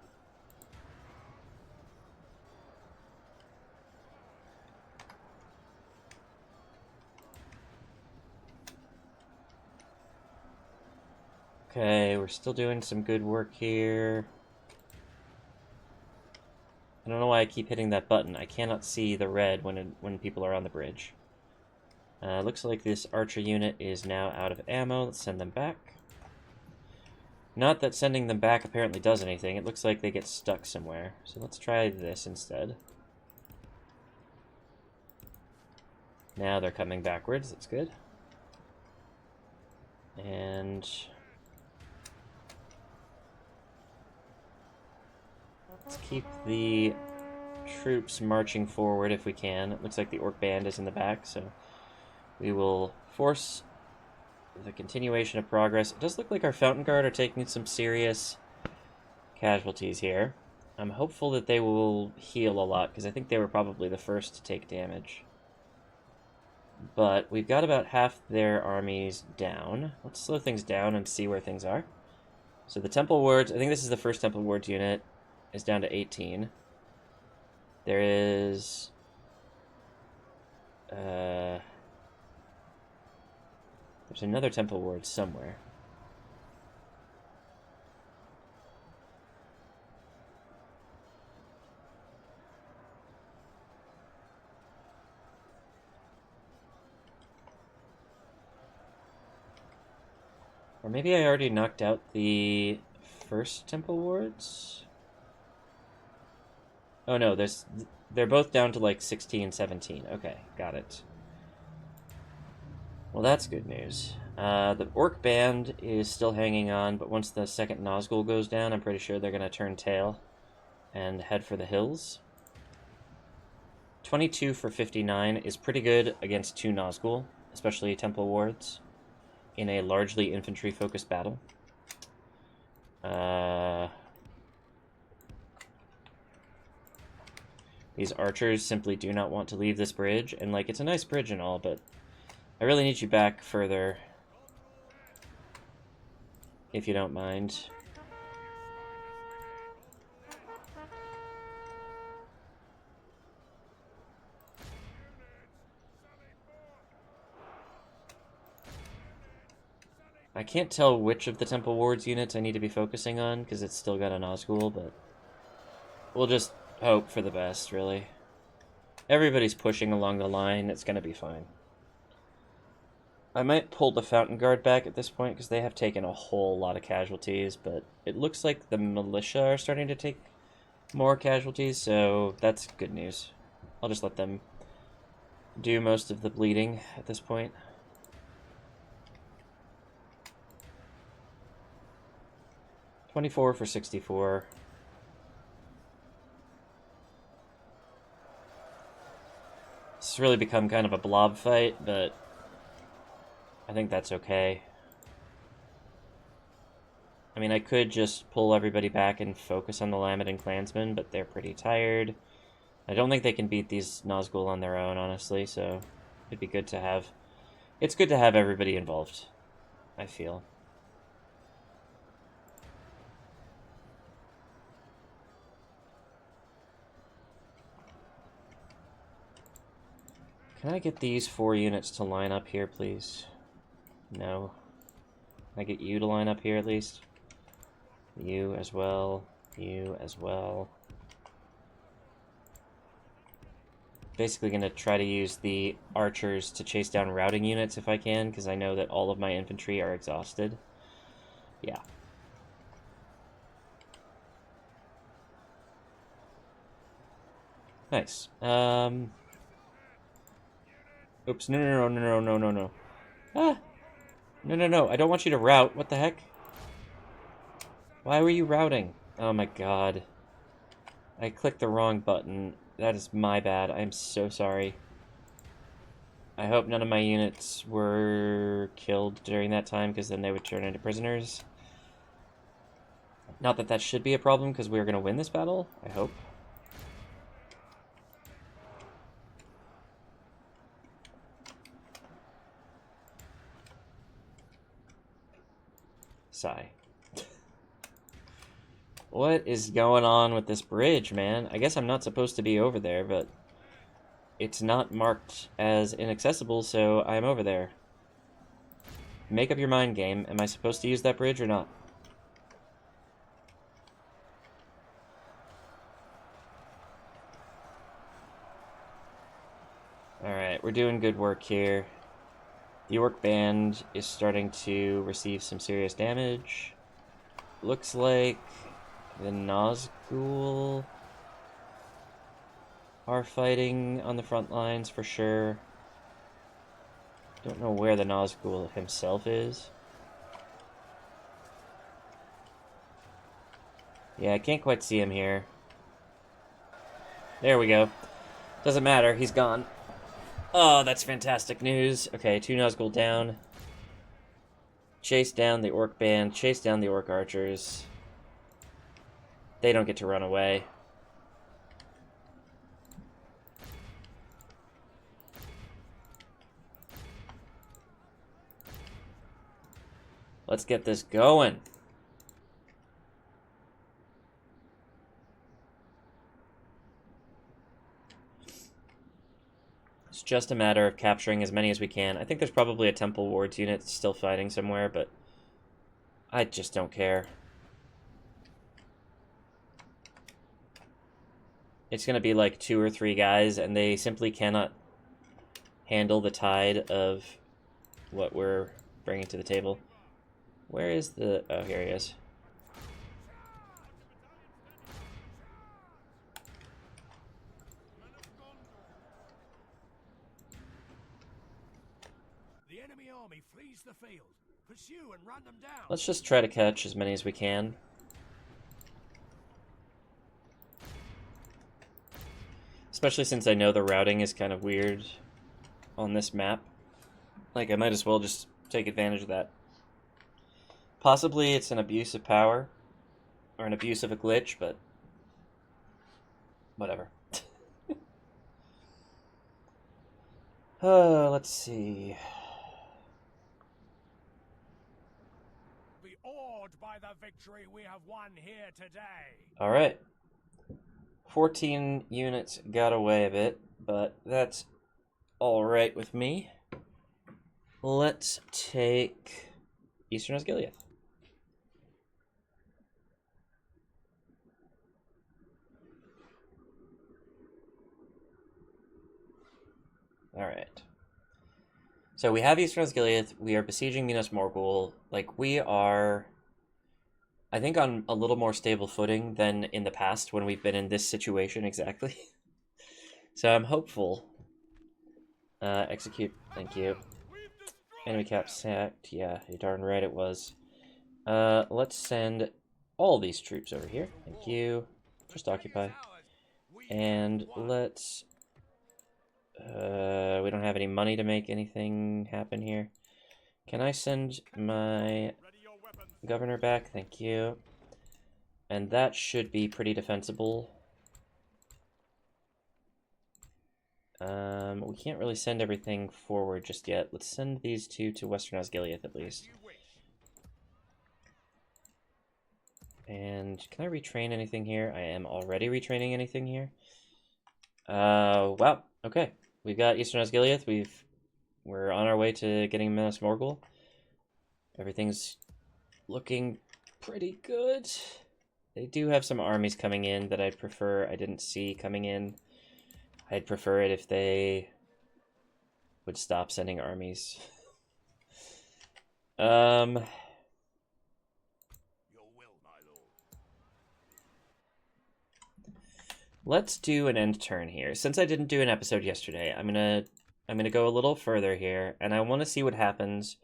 Okay, we're still doing some good work here. I don't know why I keep hitting that button. I cannot see the red when people are on the bridge. Looks like this archer unit is now out of ammo. Let's send them back. Not that sending them back apparently does anything. It looks like they get stuck somewhere. So let's try this instead. Now they're coming backwards. That's good. And let's keep the troops marching forward if we can. It looks like the orc band is in the back, so we will force the continuation of progress. It does look like our Fountain Guard are taking some serious casualties here. I'm hopeful that they will heal a lot, because I think they were probably the first to take damage. But we've got about half their armies down. Let's slow things down and see where things are. So the Temple Wards, I think this is the first Temple Wards unit, is down to 18. There is There's another temple ward somewhere. Or maybe I already knocked out the first temple wards? Oh no, they're both down to like 16, 17. Okay, got it. Well, that's good news. The orc band is still hanging on, but once the second Nazgul goes down, I'm pretty sure they're going to turn tail and head for the hills. 22 for 59 is pretty good against 2 Nazgul, especially temple wards, in a largely infantry-focused battle. These archers simply do not want to leave this bridge, and like, it's a nice bridge and all, but I really need you back further, if you don't mind. I can't tell which of the Temple Wards units I need to be focusing on, because it's still got a Nazgul, but we'll just hope for the best, really. Everybody's pushing along the line, it's going to be fine. I might pull the Fountain Guard back at this point, because they have taken a whole lot of casualties, but it looks like the militia are starting to take more casualties, so that's good news. I'll just let them do most of the bleeding at this point. $24 for 64. This has really become kind of a blob fight, but I think that's okay. I mean, I could just pull everybody back and focus on the Lamedan clansmen, but they're pretty tired. I don't think they can beat these Nazgul on their own, honestly, so it'd be good to have... It's good to have everybody involved, I feel. Can I get these 4 units to line up here, please? No. Can I get you to line up here, at least? You as well. You as well. Basically going to try to use the archers to chase down routing units if I can, because I know that all of my infantry are exhausted. Yeah. Nice. Oops, no. Ah! No, I don't want you to route. What the heck? Why were you routing? Oh my god. I clicked the wrong button. That is my bad. I'm so sorry. I hope none of my units were killed during that time, because then they would turn into prisoners. Not that that should be a problem, because we're going to win this battle, I hope. Sigh. What is going on with this bridge, man? I guess I'm not supposed to be over there, but it's not marked as inaccessible, so I'm over there. Make up your mind, game. Am I supposed to use that bridge or not? Alright, we're doing good work here. The Orc Band is starting to receive some serious damage. Looks like the Nazgul are fighting on the front lines for sure. Don't know where the Nazgul himself is. Yeah, I can't quite see him here. There we go. Doesn't matter, he's gone. Oh, that's fantastic news. Okay, 2 Nazgul down. Chase down the Orc Band, chase down the Orc Archers. They don't get to run away. Let's get this going. Let's just a matter of capturing as many as we can. I think there's probably a Temple Wards unit still fighting somewhere, but I just don't care. It's going to be like 2 or 3 guys, and they simply cannot handle the tide of what we're bringing to the table. Where is the... oh, here he is. The enemy army flees the field. Pursue and run them down. Let's just try to catch as many as we can. Especially since I know the routing is kind of weird on this map. Like, I might as well just take advantage of that. Possibly it's an abuse of power, or an abuse of a glitch, but whatever. Let's see. Be awed by the victory we have won here today. Alright. 14 units got away a bit, but that's alright with me. Let's take Eastern Osgiliath. Alright. So we have Eastern Osgiliath, we are besieging Minas Morgul. Like, we are, I think, on a little more stable footing than in the past when we've been in this situation exactly. So I'm hopeful. Execute, thank you. Enemy cap sacked, yeah, you're darn right it was. Let's send all these troops over here, thank you. Just occupy. And let's... we don't have any money to make anything happen here. Can I send my governor back? Thank you. And that should be pretty defensible. We can't really send everything forward just yet. Let's send these two to Western Osgiliath at least. And can I retrain anything here? I am already retraining anything here. Wow. Okay. We've got Eastern Osgiliath. We're on our way to getting Minas Morgul. Everything's looking pretty good. They do have some armies coming in that I'd prefer I didn't see coming in. I'd prefer it if they would stop sending armies. Your will, my lord. Let's do an end turn here. Since I didn't do an episode yesterday, I'm gonna go a little further here, and I want to see what happens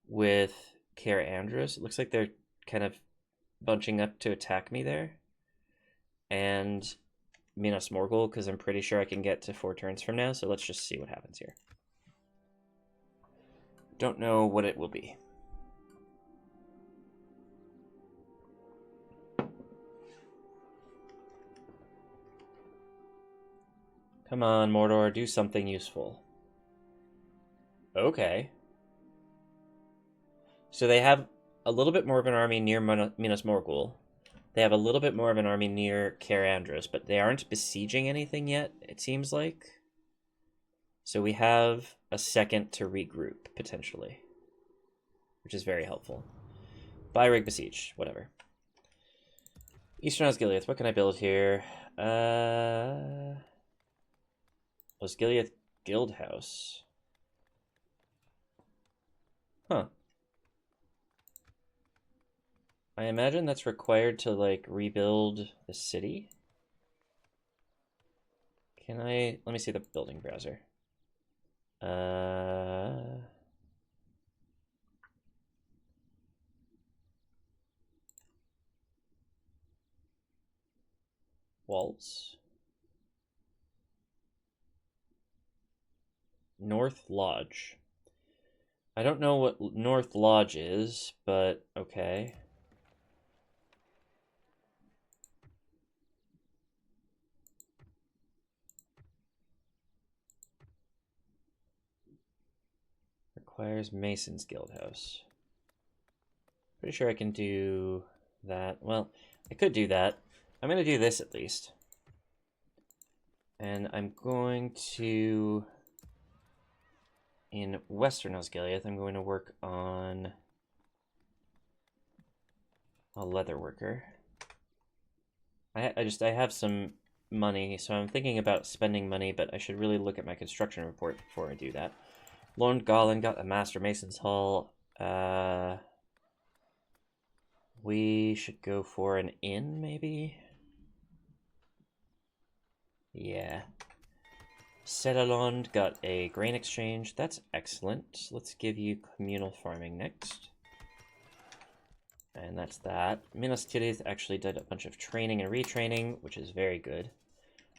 with Cair Andros. It looks like they're kind of bunching up to attack me there, and Minas Morgul, because I'm pretty sure I can get to 4 turns from now. So let's just see what happens here. Don't know what it will be. Come on, Mordor, do something useful. Okay. So they have a little bit more of an army near Minas Morgul. They have a little bit more of an army near Cair Andros, but they aren't besieging anything yet, it seems like. So we have a second to regroup, potentially. Which is very helpful. Buy rig besiege, whatever. Eastern Osgiliath, what can I build here? Osgiliath Guild House. Huh. I imagine that's required to, like, rebuild the city. Can I... let me see the building browser. Waltz. North Lodge. I don't know what North Lodge is, but okay. Requires Mason's Guild House. Pretty sure I can do that. Well, I could do that. I'm going to do this at least. And I'm going to in Western Osgiliath, I'm going to work on a leather worker. I have some money, so I'm thinking about spending money, but I should really look at my construction report before I do that. Lord Gollin got a Master Mason's Hall. We should go for an inn, maybe? Yeah. Sedalond got a grain exchange. That's excellent. Let's give you communal farming next. And that's that. Minas Ithil actually did a bunch of training and retraining, which is very good.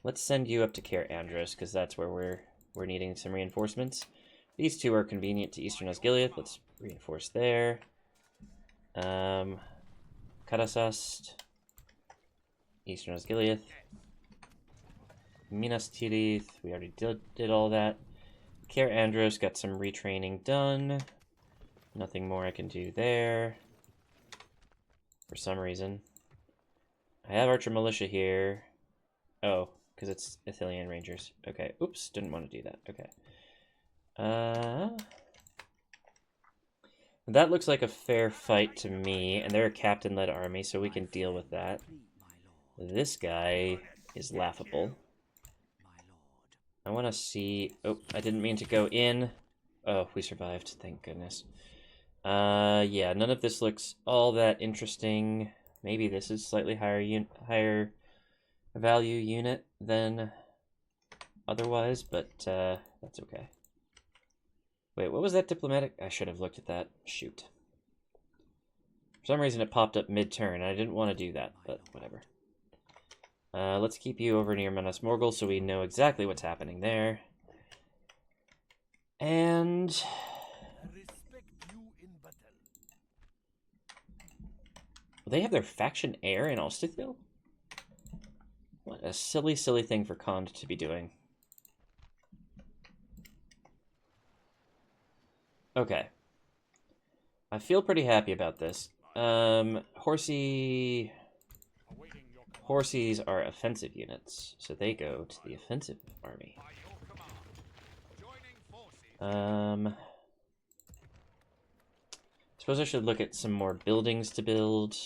Let's send you up to Cair Andros, because that's where we're needing some reinforcements. These two are convenient to Eastern Osgiliath. Let's reinforce there. Karasast, Eastern Osgiliath. Minas Ithil, we already did all that. Cair Andros got some retraining done. Nothing more I can do there. For some reason. I have Archer Militia here. Oh, because it's Ithilian Rangers. Okay, oops, didn't want to do that. Okay. That looks like a fair fight to me, and they're a captain-led army, so we can deal with that. This guy is laughable. I want to see... Oh, I didn't mean to go in. Oh, we survived. Thank goodness. Yeah, none of this looks all that interesting. Maybe this is slightly higher value unit than otherwise, but that's okay. Wait, what was that diplomatic? I should have looked at that. Shoot. For some reason it popped up mid-turn, and I didn't want to do that, but whatever. Let's keep you over near Minas Morgul so we know exactly what's happening there. And... will they have their faction heir in Ostithil? What a silly, silly thing for Kond to be doing. Okay. I feel pretty happy about this. Horsies are offensive units, so they go to the offensive army. Suppose I should look at some more buildings to build.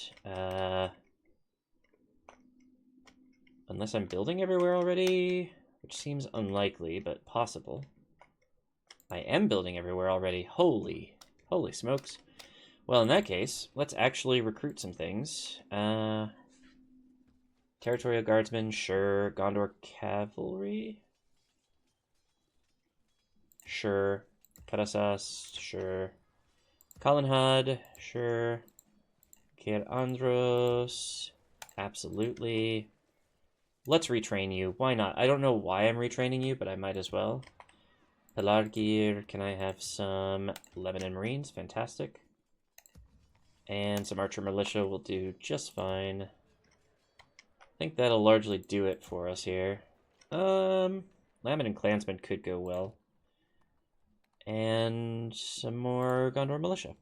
Unless I'm building everywhere already, which seems unlikely, but possible. I am building everywhere already. Holy smokes. Well, in that case, let's actually recruit some things. Territorial Guardsmen, sure. Gondor Cavalry? Sure. Karasas, sure. Kalinhad, sure. Cair Andros, absolutely. Let's retrain you. Why not? I don't know why I'm retraining you, but I might as well. Pelargir, can I have some Lebanon Marines? Fantastic. And some Archer Militia will do just fine. I think that'll largely do it for us here. Lambent and Clansmen could go well. And some more Gondor Militia.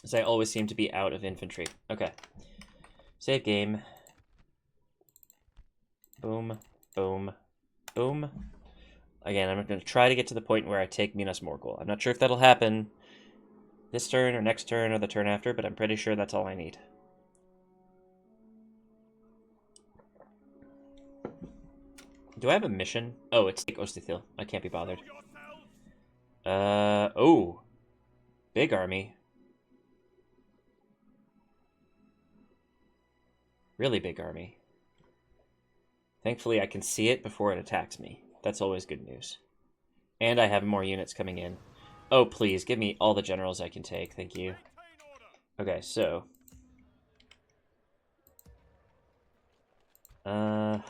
As I always seem to be out of infantry. Okay. Save game. Boom, boom, boom. Again, I'm going to try to get to the point where I take Minas Morgul. I'm not sure if that'll happen this turn or next turn or the turn after, but I'm pretty sure that's all I need. Do I have a mission? Oh, it's take Ostithil. I can't be bothered. Oh. Big army. Really big army. Thankfully, I can see it before it attacks me. That's always good news. And I have more units coming in. Oh, please, give me all the generals I can take. Thank you. Okay, so... oh,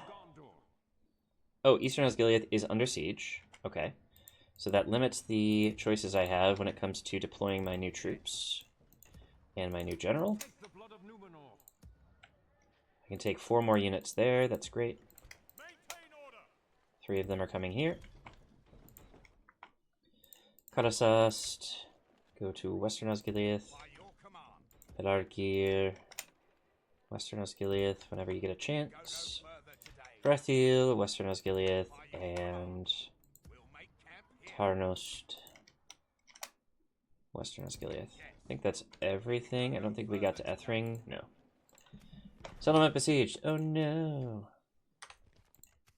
Eastern Osgiliath is under siege. Okay. So that limits the choices I have when it comes to deploying my new troops. And my new general. I can take 4 more units there. That's great. 3 of them are coming here. Karasast. Go to Western Osgiliath. Pelargir. Western Osgiliath whenever you get a chance. Brethil, Western Osgiliath, and Tarnost. Western Osgiliath. I think that's everything. I don't think we got to Ethring. No. Settlement besieged. Oh no.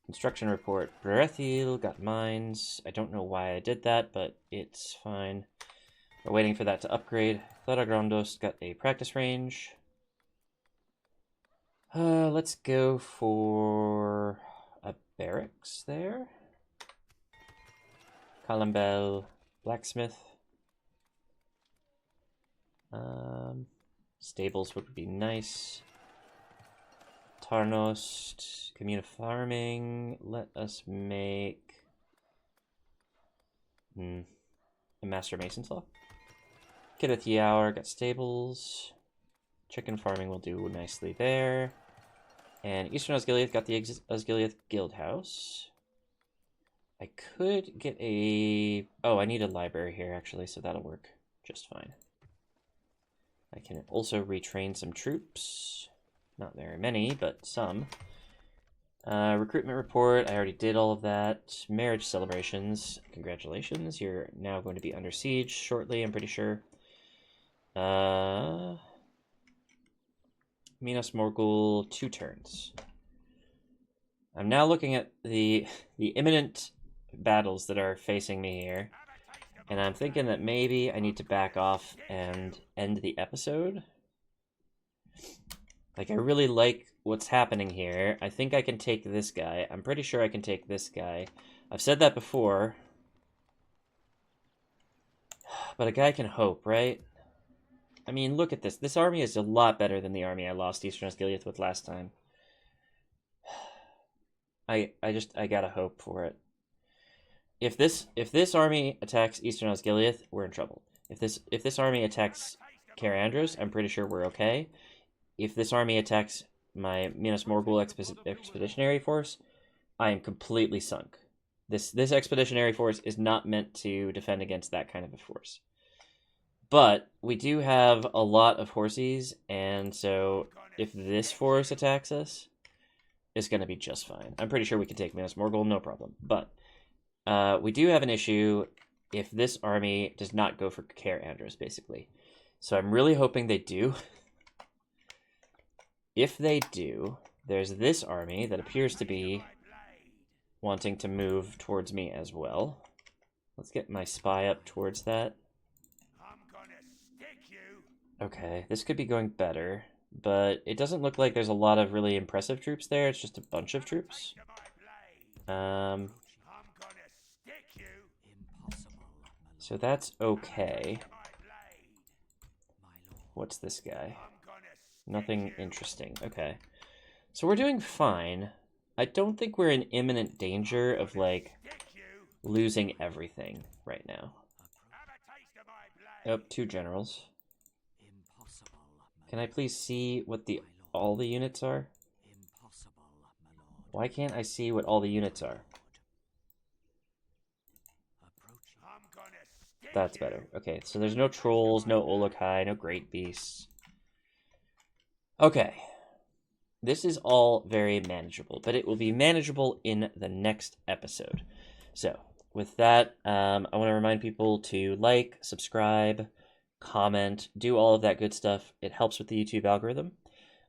Construction report. Cair Andros got mines. I don't know why I did that, but it's fine. We're waiting for that to upgrade. Cair Andros got a practice range. Let's go for a barracks there. Columbell, blacksmith. Stables would be nice. Tarnost, commune farming. Let us make a master mason's law. Kenneth Yower got stables. Chicken farming will do nicely there. And Eastern Osgiliath got the Osgiliath Guild House. I could get a... Oh, I need a library here, actually, so that'll work just fine. I can also retrain some troops. Not very many, but some. Recruitment report, I already did all of that. Marriage celebrations, congratulations. You're now going to be under siege shortly, I'm pretty sure. Minas Morgul, 2 turns. I'm now looking at the imminent battles that are facing me here. And I'm thinking that maybe I need to back off and end the episode. Like, I really like what's happening here. I think I can take this guy. I'm pretty sure I can take this guy. I've said that before. But a guy can hope, right? I mean, look at this. This army is a lot better than the army I lost Eastern Osgiliath with last time. I gotta hope for it. If this army attacks Eastern Osgiliath, we're in trouble. If this army attacks Cair Andros, I'm pretty sure we're okay. If this army attacks my Minas Morgul expeditionary force, I am completely sunk. This expeditionary force is not meant to defend against that kind of a force. But we do have a lot of horses, and so if this force attacks us, it's going to be just fine. I'm pretty sure we can take Minas Morgul, no problem. But we do have an issue if this army does not go for Cair Andros, basically. So I'm really hoping they do. If they do, there's this army that appears to be wanting to move towards me as well. Let's get my spy up towards that. Okay, this could be going better, but it doesn't look like there's a lot of really impressive troops there. It's just a bunch of troops. So that's okay. What's this guy? Nothing interesting. Okay. So we're doing fine. I don't think we're in imminent danger of, like, losing everything right now. Oh, 2 generals. Can I please see what all the units are? Why can't I see what all the units are? That's better. Okay, so there's no trolls, no Olokai, no great beasts. Okay. This is all very manageable, but it will be manageable in the next episode. So, with that, I want to remind people to like, subscribe, comment, do all of that good stuff. It helps with the YouTube algorithm.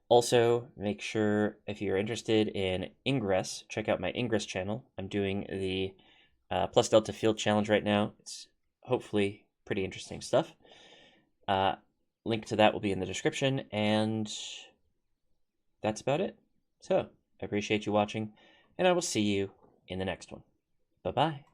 Also, make sure, if you're interested in Ingress, check out my Ingress channel. I'm doing the Plus Delta Field Challenge right now. It's hopefully pretty interesting stuff. Link to that will be in the description, and that's about it. So, I appreciate you watching, and I will see you in the next one. Bye-bye.